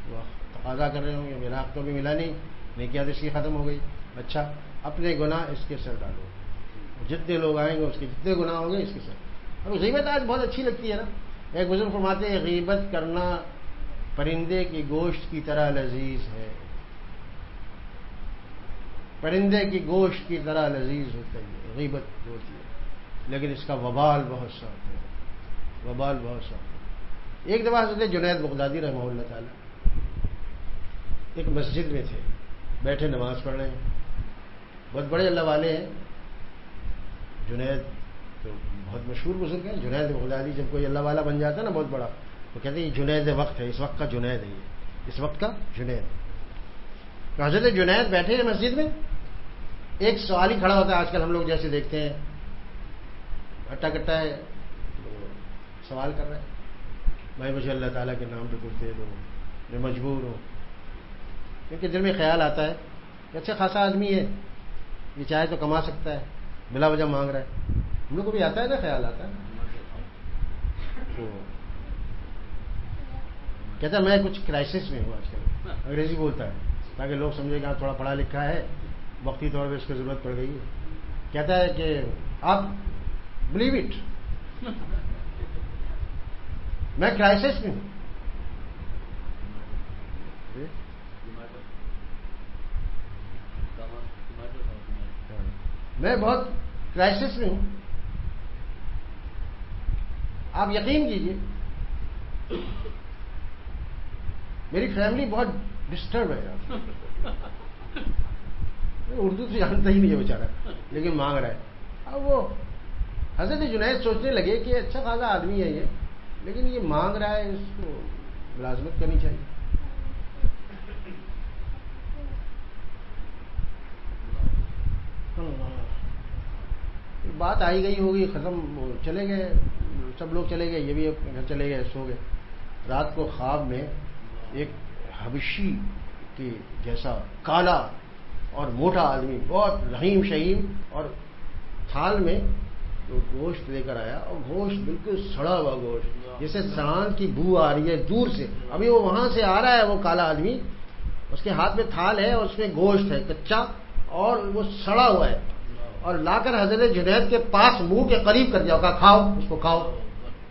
وہ تقاضا کر رہے ہوں گے، میرا حق تو بھی ملا نہیں، نیکیاں تو اس کی ختم ہو گئی، اچھا اپنے گناہ اس کے سر ڈالو، جتنے لوگ آئیں گے اس کے جتنے گناہ ہوں گے اس کے سر۔ اب غیبت آج بہت اچھی لگتی ہے نا، ایک بزرگ فرماتے ہیں غیبت کرنا پرندے کی گوشت کی طرح لذیذ ہے، پرندے کی گوشت کی طرح لذیذ ہوتا ہے غیبت ہوتی ہے، لیکن اس کا وبال بہت سخت ہے، وبال بہت سخت ہے۔ ایک دفعہ حضرت جنید بغدادی رحمہ اللہ تعالی ایک مسجد میں تھے، بیٹھے نماز پڑھ رہے ہیں، بہت بڑے اللہ والے ہیں، جنید تو بہت مشہور بزرگ ہیں، جنید بغدادی، جب کوئی اللہ والا بن جاتا ہے نا بہت بڑا، وہ کہتے ہیں یہ جنید وقت ہے، اس وقت کا جنید ہے، یہ اس وقت کا جنید۔ تو حضرت جنید بیٹھے ہیں مسجد میں، ایک سوالی کھڑا ہوتا ہے، آج کل ہم لوگ جیسے دیکھتے ہیں ہٹا کٹا ہے، سوال کر رہا ہے بھائی مجھے اللہ تعالیٰ کے نام پہ کچھ دے دو، میں مجبور ہوں. کیونکہ دل میں خیال آتا ہے کہ اچھا خاصا آدمی ہے، یہ چاہے تو کما سکتا ہے، بلا وجہ مانگ رہا ہے. ہم لوگ کو بھی آتا ہے نا، خیال آتا ہے. تو کہتا ہے میں کچھ کرائسس میں ہوں آج کل، انگریزی بولتا ہے تاکہ لوگ سمجھے کہ تھوڑا پڑھا لکھا ہے، وقتی طور پہ اس کی ضرورت پڑ گئی ہے. کہتا ہے کہ آپ بلیو اٹ، میں کرائسس میں ہوں. میں بہت کرائسس میں ہوں. آپ یقین کیجئے میری فیملی بہت ڈسٹرب ہے. اردو تو جانتا ہی نہیں ہے بیچارہ، لیکن مانگ رہا ہے. اب وہ حضرت جنید سوچنے لگے کہ اچھا خاصا آدمی ہے یہ، لیکن یہ مانگ رہا ہے، اس کو ملازمت کرنی چاہیے. بات آئی گئی ہوگی، ختم، چلے گئے سب لوگ، چلے گئے، یہ بھی گھر چلے گئے، سو گئے. رات کو خواب میں ایک حبشی کے جیسا کالا اور موٹا آدمی، بہت رحیم شہیم، اور تھال میں گوشت لے کر آیا، اور گوشت بالکل سڑا ہوا گوشت، جیسے سڑان کی بو آ رہی ہے دور سے. ابھی وہ وہاں سے آ رہا ہے وہ کالا آدمی، اس کے ہاتھ میں تھال ہے اور اس میں گوشت ہے کچا اور وہ سڑا ہوا ہے، اور لا کر حضرت جنید کے پاس منہ کے قریب کر دیا، کہا کھاؤ اس کو، کھاؤ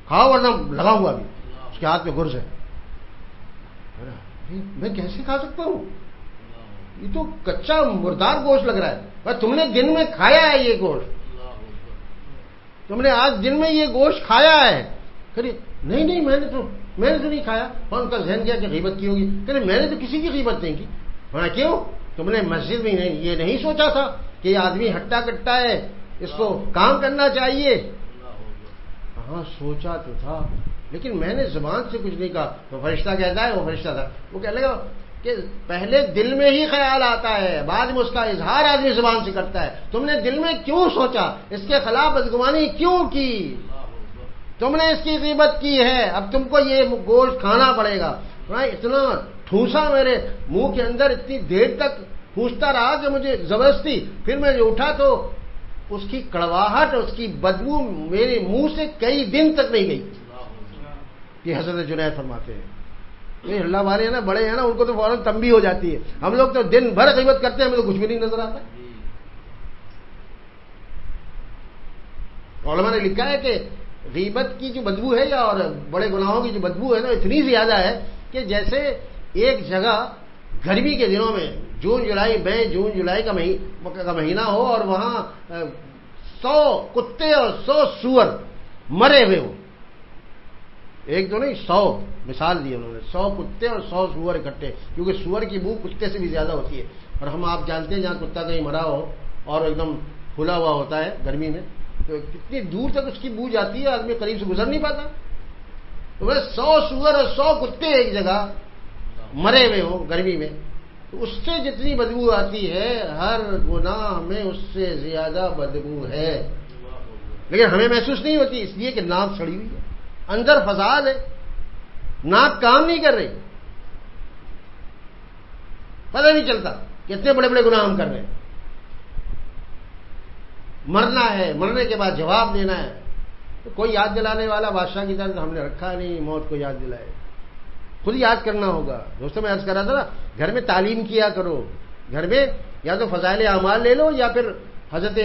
کھاؤ ورنہ لگا ہوا بھی. اس کے ہاتھ میں گرز ہے. میں کیسے کھا سکتا ہوں، یہ تو کچا مردار گوشت لگ رہا ہے. بس تم نے دن میں کھایا ہے یہ گوشت، تم نے آج دن میں یہ گوشت کھایا ہے. نہیں نہیں میں نے تو نہیں کھایا. کون کا ذہن کیا کہ غیبت کی ہوگی؟ کہ میں نے تو کسی کی غیبت نہیں کی. کیوں؟ تم نے مسجد میں یہ نہیں سوچا تھا کہ یہ آدمی ہٹا کٹا ہے، اس کو کام کرنا چاہیے؟ ہاں سوچا تو تھا، لیکن میں نے زبان سے کچھ نہیں کہا. تو فرشتہ کہتا ہے، وہ فرشتہ تھا، وہ کہنے لگا کہ پہلے دل میں ہی خیال آتا ہے، بعد میں اس کا اظہار آدمی زبان سے کرتا ہے. تم نے دل میں کیوں سوچا، اس کے خلاف بدگمانی کیوں کی؟ تم نے اس کی غیبت کی ہے، اب تم کو یہ گوشت کھانا پڑے گا. اتنا ٹھوسا میرے منہ کے اندر، اتنی دیر تک ٹھوستا رہا کہ مجھے زبردستی، پھر میں اٹھا تو اس کی کڑواہٹ، اس کی بدبو میرے منہ سے کئی دن تک نہیں گئی. یہ حضرت جنید فرماتے ہیں. یہ اللہ والے ہیں نا، بڑے ہیں نا، ان کو تو فوراً تنبیہ ہو جاتی ہے. ہم لوگ تو دن بھر غیبت کرتے ہیں، ہمیں تو کچھ بھی نہیں نظر آتا. علماء نے لکھا ہے کہ غیبت کی جو بدبو ہے، یا اور بڑے گناہوں کی جو بدبو ہے نا، اتنی زیادہ ہے کہ جیسے ایک جگہ گرمی کے دنوں میں جون جولائی کا مہینہ ہو، اور وہاں 100 کتے اور 100 سور مرے ہوئے ہو. ایک دو نہیں، 100 مثال دی انہوں نے. 100 کتے اور 100 سور اکٹھے، کیونکہ سور کی بو کتے سے بھی زیادہ ہوتی ہے. اور ہم آپ جانتے ہیں جہاں کتا کہیں مرا ہو اور ایک دم پھلا ہوا ہوتا ہے گرمی میں، تو کتنی دور تک اس کی بو جاتی ہے، آدمی قریب سے گزر نہیں پاتا. تو وہ 100 سور اور 100 کتے ایک جگہ مرے ہوئے ہوں گرمی میں، تو اس سے جتنی بدبو آتی ہے، ہر گناہ میں اس سے زیادہ بدبو ہے. لیکن ہمیں محسوس نہیں ہوتی، اس لیے کہ ناک سڑی ہوئی ہے، اندر فساد ہے، ناک کام نہیں کر رہی، پتہ نہیں چلتا کتنے بڑے بڑے گناہ ہم کر رہے ہیں. مرنا ہے، مرنے کے بعد جواب دینا ہے. تو کوئی یاد دلانے والا بادشاہ کی طرح ہم نے رکھا نہیں، موت کو یاد دلائے، خود یاد کرنا ہوگا. دوستوں میں عرض کر رہا تھا نا، گھر میں تعلیم کیا کرو. گھر میں یا تو فضائل اعمال لے لو، یا پھر حضرت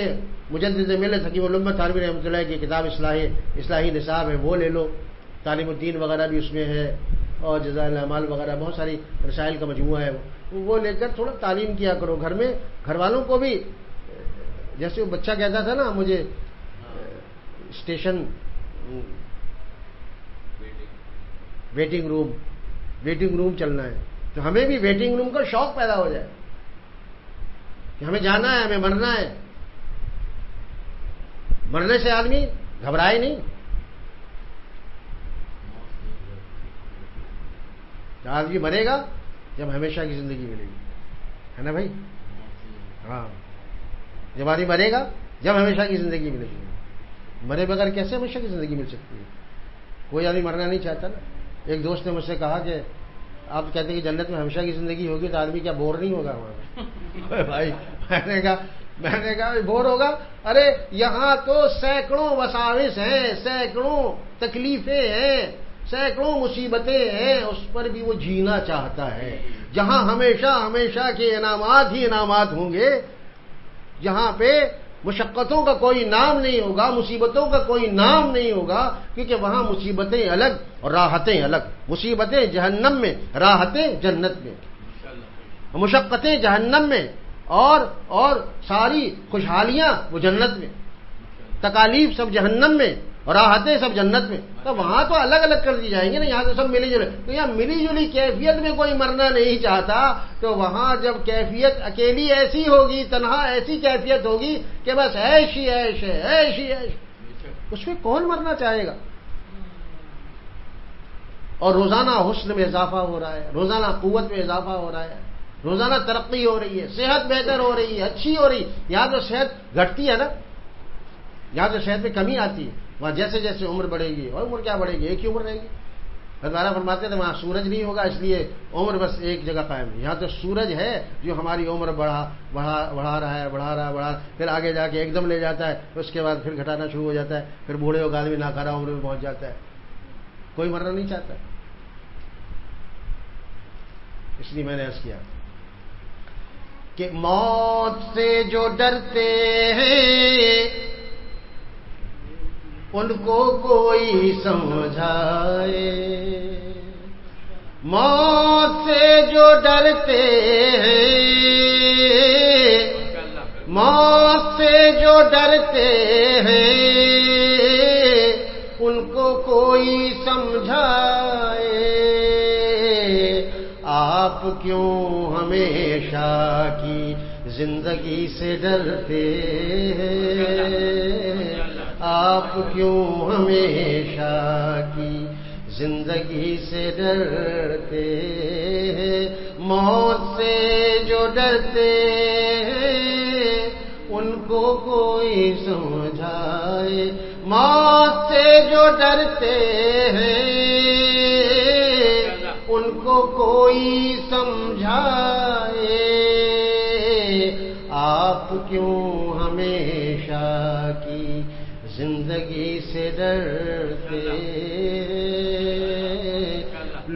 مجدد ملت حکیم الامت تھانوی رحمۃ اللہ کی کتاب اصلاحی نصاب ہے، وہ لے لو. تعلیم الدین وغیرہ بھی اس میں ہے، اور جزائر الاعمال وغیرہ، بہت ساری رسائل کا مجموعہ ہے. وہ لے کر تھوڑا تعلیم کیا کرو. گھر میں گھر والوں کو بھی، جیسے وہ بچہ کہتا تھا نا مجھے اسٹیشن ویٹنگ روم چلنا ہے، تو ہمیں بھی ویٹنگ روم کا شوق پیدا ہو جائے کہ ہمیں جانا ہے، ہمیں مرنا ہے. مرنے سے آدمی گھبرائے نہیں. آدمی مرے گا جب ہمیشہ کی زندگی ملے گی، ہے نا بھائی؟ ہاں، جب آدمی مرے گا جب ہمیشہ کی زندگی ملے گی. مرے بغیر کیسے ہمیشہ کی زندگی مل سکتی ہے؟ کوئی آدمی مرنا نہیں چاہتا نا. ایک دوست نے مجھ سے کہا کہ آپ کہتے ہیں کہ جنت میں ہمیشہ کی زندگی ہوگی تو آدمی کیا بور نہیں ہوگا وہاں؟ بھائی میں نے کہا بور ہوگا؟ ارے یہاں تو سینکڑوں وساوس ہیں، سینکڑوں تکلیفیں ہیں، سینکڑوں مصیبتیں ہیں، اس پر بھی وہ جینا چاہتا ہے. جہاں ہمیشہ ہمیشہ کے انعامات ہی انعامات ہوں گے، جہاں پہ مشقتوں کا کوئی نام نہیں ہوگا، مصیبتوں کا کوئی نام نہیں ہوگا، کیونکہ وہاں مصیبتیں الگ اور راحتیں الگ. مصیبتیں جہنم میں، راحتیں جنت میں. مشقتیں جہنم میں اور ساری خوشحالیاں وہ جنت میں. تکالیف سب جہنم میں اور راحتیں سب جنت میں. تو وہاں تو الگ الگ کر دی جائیں گے نا، یہاں تو سب ملی جلی. تو یہاں ملی جلی کیفیت میں کوئی مرنا نہیں چاہتا، تو وہاں جب کیفیت اکیلی ایسی ہوگی، تنہا ایسی کیفیت ہوگی کہ بس عیش ہی عیش ہے، عیش ہی عیش. اس میں کون مرنا چاہے گا؟ اور روزانہ حسن میں اضافہ ہو رہا ہے، روزانہ قوت میں اضافہ ہو رہا ہے، روزانہ ترقی ہو رہی ہے، صحت بہتر ہو رہی ہے، اچھی ہو رہی. یہاں تو صحت گھٹتی ہے نا، یہاں تو صحت میں کمی آتی ہے. وہاں جیسے جیسے عمر بڑھے گی، اور عمر کیا بڑھے گی، ایک ہی عمر رہے گی. ہمارا فرماتے تھے وہاں سورج نہیں ہوگا، اس لیے عمر بس ایک جگہ قائم ہے. یہاں تو سورج ہے جو ہماری عمر بڑھا رہا ہے، پھر آگے جا کے ایک دم لے جاتا ہے، اس کے بعد پھر گھٹانا شروع ہو جاتا ہے، پھر بوڑھے ہو آدمی ناکارہ عمر میں پہنچ جاتا ہے. کوئی مرنا نہیں چاہتا. اس لیے میں نے عرض کیا کہ موت سے جو ڈرتے ہیں ان کو کوئی سمجھائے. موت سے جو ڈرتے ہیں، موت سے جو ڈرتے ہیں ان کو کوئی سمجھائے. آپ کیوں ہمیشہ کی زندگی سے ڈرتے ہیں؟ آپ کیوں ہمیشہ کی زندگی سے ڈرتے ہیں؟ موت سے جو ڈرتے ہیں ان کو کوئی سمجھائے. موت سے جو ڈرتے ہیں ان کو کوئی سمجھائے. آپ کیوں ہمیشہ کی زندگی سے ڈرتے؟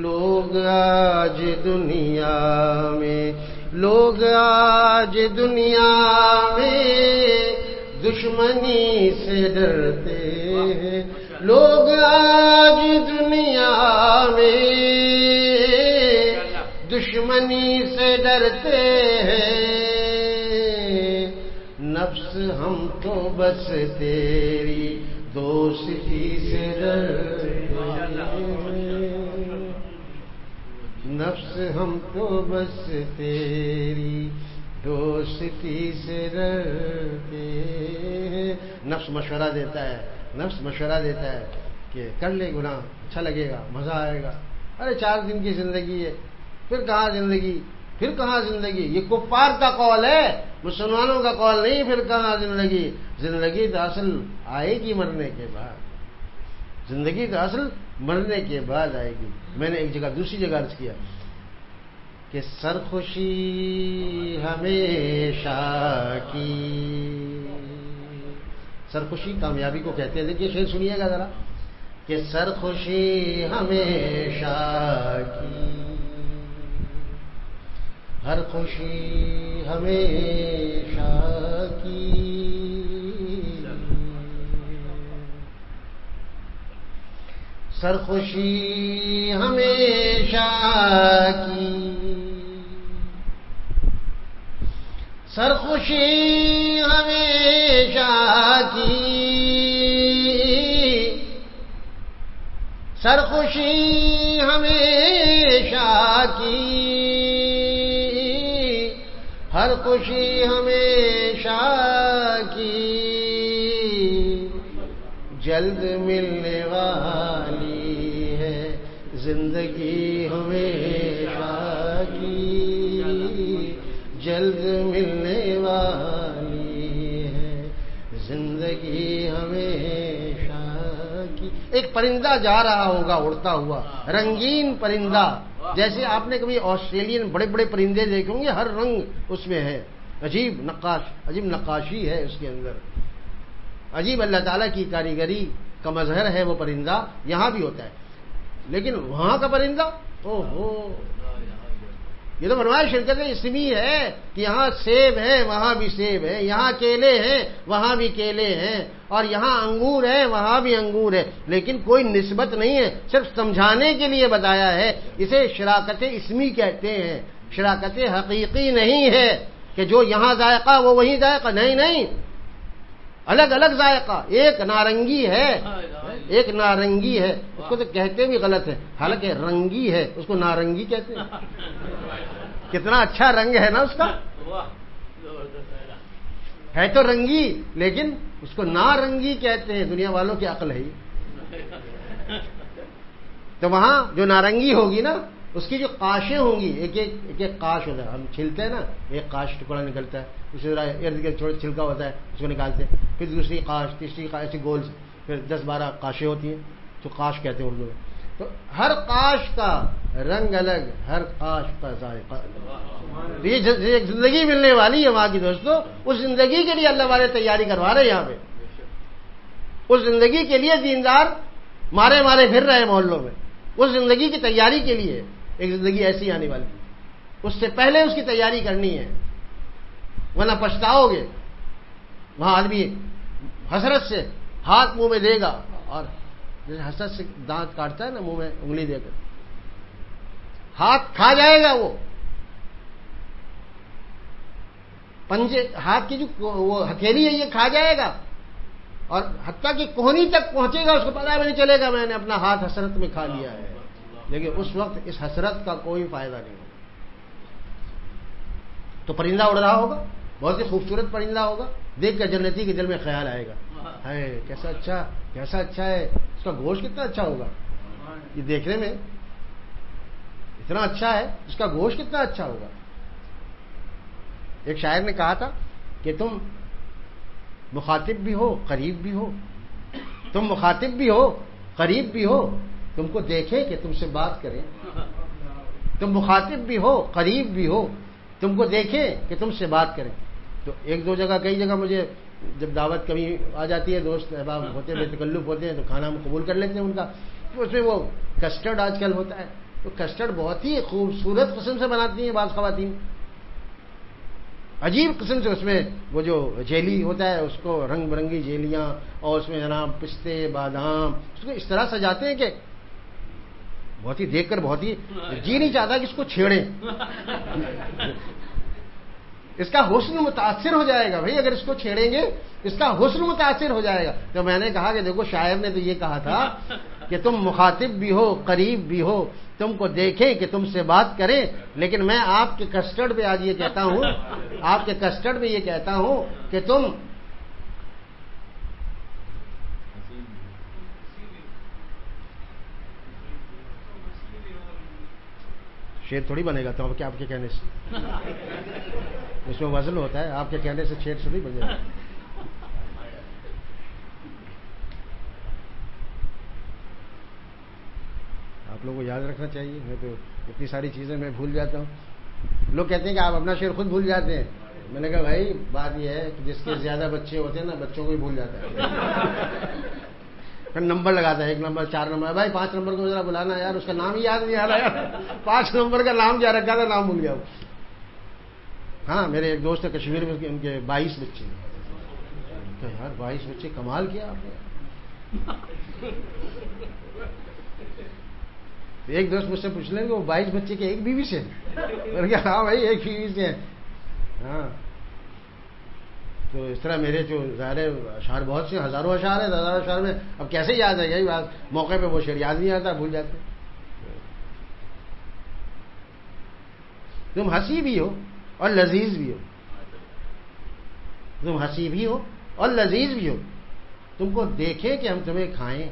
لوگ آج دنیا میں، لوگ آج دنیا میں دشمنی سے ڈرتے ہیں. لوگ آج دنیا میں دشمنی سے ڈرتے ہیں. نفس ہم تو بس تیری دوستی سے ڈرتے ہیں. نفس ہم تو بس تیری دوستی سے ڈرتے ہیں. نفس مشورہ دیتا ہے، نفس مشورہ دیتا ہے کہ کر لے گناہ، اچھا لگے گا، مزہ آئے گا. ارے 4 دن کی زندگی ہے، پھر کہاں زندگی، پھر کہاں زندگی. یہ کفار کا قول ہے، مسلمانوں کا قول نہیں. پھر کہاں زندگی. زندگی تو اصل آئے گی مرنے کے بعد. زندگی تو اصل مرنے کے بعد آئے گی. میں نے ایک جگہ، دوسری جگہ عرض کیا کہ سرخوشی ہمیشہ کی، سرخوشی کامیابی کو کہتے ہیں. دیکھیے شعر سنیے گا ذرا کہ سرخوشی ہمیشہ کی، ہر خوشی ہمیشہ کی. سرخوشی ہمیشہ کی، سرخوشی ہمیشہ کی، سرخوشی ہمیشہ کی، ہر خوشی ہمیشہ کی. جلد ملنے والی ہے زندگی ہمیشہ کی، جلد ملنے والی ہے زندگی ہمیشہ کی. ایک پرندہ جا رہا ہوگا اڑتا ہوا، رنگین پرندہ، جیسے آپ نے کبھی آسٹریلین بڑے بڑے پرندے دیکھے ہوں گے، ہر رنگ اس میں ہے، عجیب نقاشی ہے اس کے اندر، عجیب اللہ تعالیٰ کی کاریگری کا مظہر ہے وہ پرندہ، یہاں بھی ہوتا ہے، لیکن وہاں کا پرندہ او ہو، یہ تو بنوایا شرکت اسمی ہے کہ یہاں سیب ہے وہاں بھی سیب ہے، یہاں کیلے ہیں وہاں بھی کیلے ہیں، اور یہاں انگور ہے وہاں بھی انگور ہے، لیکن کوئی نسبت نہیں ہے، صرف سمجھانے کے لیے بتایا ہے، اسے شراکت اسمی کہتے ہیں، شراکت حقیقی نہیں ہے کہ جو یہاں ذائقہ وہ وہیں ذائقہ، نہیں نہیں، الگ الگ ذائقہ، ایک نارنگی ہے، ایک نارنگی ہے، اس کو تو کہتے بھی غلط ہے، حالانکہ رنگی ہے، اس کو نارنگی کہتے ہیں، کتنا اچھا رنگ ہے نا اس کا، ہے تو رنگی لیکن اس کو نارنگی کہتے ہیں، دنیا والوں کی عقل ہے، تو وہاں جو نارنگی ہوگی نا اس کی جو قاشیں ہوں گی، ایک ایک قاش ہوتا ہے، ہم چھلتے ہیں نا، ایک قاش ٹکڑا نکلتا ہے، اسی طرح ارد گرد چھوٹا چھلکا ہوتا ہے اس کو نکالتے ہیں، پھر دوسری قاش، تیسری قاش، ایسی گول سے پھر 10-12 قاشیں ہوتی ہیں جو قاش کہتے ہیں اردو میں، تو ہر قاش کا رنگ الگ، ہر قاش کا ذائقہ الگ، یہ ایک زندگی ملنے والی ہے وہاں کی دوستو، اس زندگی کے لیے اللہ والے تیاری کروا رہے ہیں یہاں پہ، اس زندگی کے لیے دیندار مارے مارے پھر رہے محلوں میں، اس زندگی کی تیاری کے لیے، ایک زندگی ایسی آنے والی ہے، اس سے پہلے اس کی تیاری کرنی ہے، ورنہ پچھتاؤ گے، وہاں آدمی حسرت سے ہاتھ منہ میں دے گا، اور جیسے حسرت سے دانت کاٹتا ہے نا منہ میں انگلی دے کر، ہاتھ کھا جائے گا، وہ پنجے ہاتھ کی جو وہ ہتھیلی ہے یہ کھا جائے گا، اور حتیٰ کہ کوہنی تک پہنچے گا، اس کو پتا بھی نہیں چلے گا میں نے اپنا ہاتھ حسرت میں کھا لیا ہے، لیکن اس وقت اس حسرت کا کوئی فائدہ نہیں ہوگا۔ تو پرندہ اڑ رہا ہوگا، بہت ہی خوبصورت پرندہ ہوگا، دیکھ کر جنتی کے دل میں خیال آئے گا، ہے کیسا اچھا ہے، اس کا گوشت کتنا اچھا ہوگا، یہ دیکھنے میں اتنا اچھا ہے، اس کا گوشت کتنا اچھا ہوگا۔ ایک شاعر نے کہا تھا کہ تم مخاطب بھی ہو قریب بھی ہو، تم مخاطب بھی ہو قریب بھی ہو، تم کو دیکھیں کہ تم سے بات کریں، تم مخاطب بھی ہو قریب بھی ہو، تم کو دیکھیں کہ تم سے بات کریں۔ تو ایک دو جگہ کئی جگہ مجھے جب دعوت کبھی آ جاتی ہے، دوست احباب ہوتے ہیں، بے تکلف ہوتے ہیں، تو کھانا ہم قبول کر لیتے ہیں ان کا، تو اس میں وہ کسٹرڈ آج کل ہوتا ہے، تو کسٹرڈ بہت ہی خوبصورت قسم سے بناتی ہیں بعض خواتین، عجیب قسم سے، اس میں وہ جو جیلی ہوتا ہے اس کو رنگ برنگی جیلیاں، اور اس میں جناب پستے بادام، اس کو اس طرح سجاتے ہیں کہ بہت ہی دیکھ کر بہت ہی جی نہیں چاہتا کہ اس کو چھیڑیں، اس کا حسن متاثر ہو جائے گا بھائی، اگر اس کو چھیڑیں گے اس کا حسن متاثر ہو جائے گا۔ تو میں نے کہا کہ دیکھو شاعر نے تو یہ کہا تھا کہ تم مخاطب بھی ہو قریب بھی ہو، تم کو دیکھیں کہ تم سے بات کریں، لیکن میں آپ کے کسٹرڈ پہ آج یہ کہتا ہوں، آپ کے کسٹرڈ میں یہ کہتا ہوں کہ تم شیر تھوڑی بنے گا، تو اب کیا آپ کے کہنے سے اس میں وزن ہوتا ہے، آپ کے کہنے سے شیر تھوڑی بنے گا۔ آپ لوگوں کو یاد رکھنا چاہیے، میں تو اتنی ساری چیزیں میں بھول جاتا ہوں، لوگ کہتے ہیں کہ آپ اپنا شعر خود بھول جاتے ہیں، میں نے کہا بھائی بات یہ ہے کہ جس کے زیادہ بچے ہوتے ہیں نا، بچوں کو ہی بھول جاتا ہے، پھر نمبر لگاتا ہے، 1 نمبر 4 نمبر، بھائی 5 نمبر کو ذرا بلانا یار، اس کا نام ہی یاد نہیں آ رہا یار، 5 نمبر کا نام کیا رکھا تھا، نام بھول گیا۔ ہاں میرے ایک دوست ہے کشمیر میں، ان کے 22 بچے ہیں، یار 22 بچے کمال کیا آپ نے۔ ایک دوست مجھ سے پوچھ لیں کہ وہ 22 بچے کے ایک بیوی سے، میں نے کہا ہاں بھائی ایک بیوی سے ہیں، ہاں۔ تو اس طرح میرے جو ظاہر اشعار بہت سے، ہزاروں اشعار ہیں، ہزاروں اشعار میں اب کیسے یاد ہے گئی بات، موقع پہ وہ شعر یاد نہیں آتا، بھول جاتے۔ تم ہنسی بھی ہو اور لذیذ بھی ہو، تم ہنسی بھی ہو اور لذیذ بھی ہو، تم کو دیکھیں کہ ہم تمہیں کھائیں،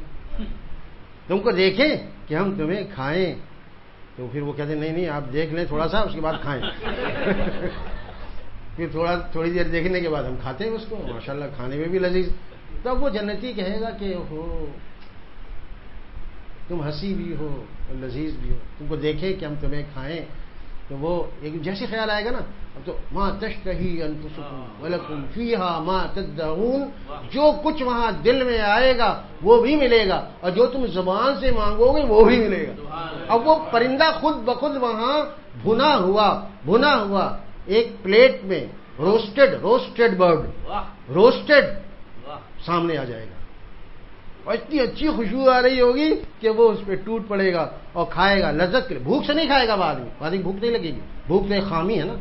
تم کو دیکھیں کہ ہم تمہیں کھائیں، تو پھر وہ کہتے ہیں نہیں آپ دیکھ لیں تھوڑا سا، اس کے بعد کھائیں۔ پھر تھوڑی دیر دیکھنے کے بعد ہم کھاتے ہیں اس کو، ماشاءاللہ کھانے میں بھی لذیذ۔ تب وہ جنتی کہے گا کہ ہو تم ہنسی بھی ہو اور لذیذ بھی ہو، تم کو دیکھے کہ ہم تمہیں کھائیں تو وہ ایک جیسے خیال آئے گا نا، اب تو ما تشتہی انفسکم ولکم فیہا ما تدعون، جو کچھ وہاں دل میں آئے گا وہ بھی ملے گا، اور جو تم زبان سے مانگو گے وہ بھی ملے گا۔ اب وہ پرندہ خود بخود وہاں بھنا ہوا ایک پلیٹ میں روسٹڈ برڈ روسٹڈ سامنے آ جائے گا، اور اتنی اچھی خوشبو آ رہی ہوگی کہ وہ اس پہ ٹوٹ پڑے گا اور کھائے گا لذت کے لیے۔ بھوک سے نہیں کھائے گا بعد میں بھوک نہیں لگے گی، بھوک تو ایک خامی ہے نا،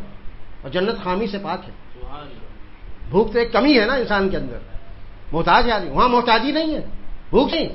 اور جنت خامی سے پاک ہے۔ بھوک تو ایک کمی ہے نا انسان کے اندر، محتاج ہے آدمی، وہاں محتاجی نہیں ہے، بھوک نہیں،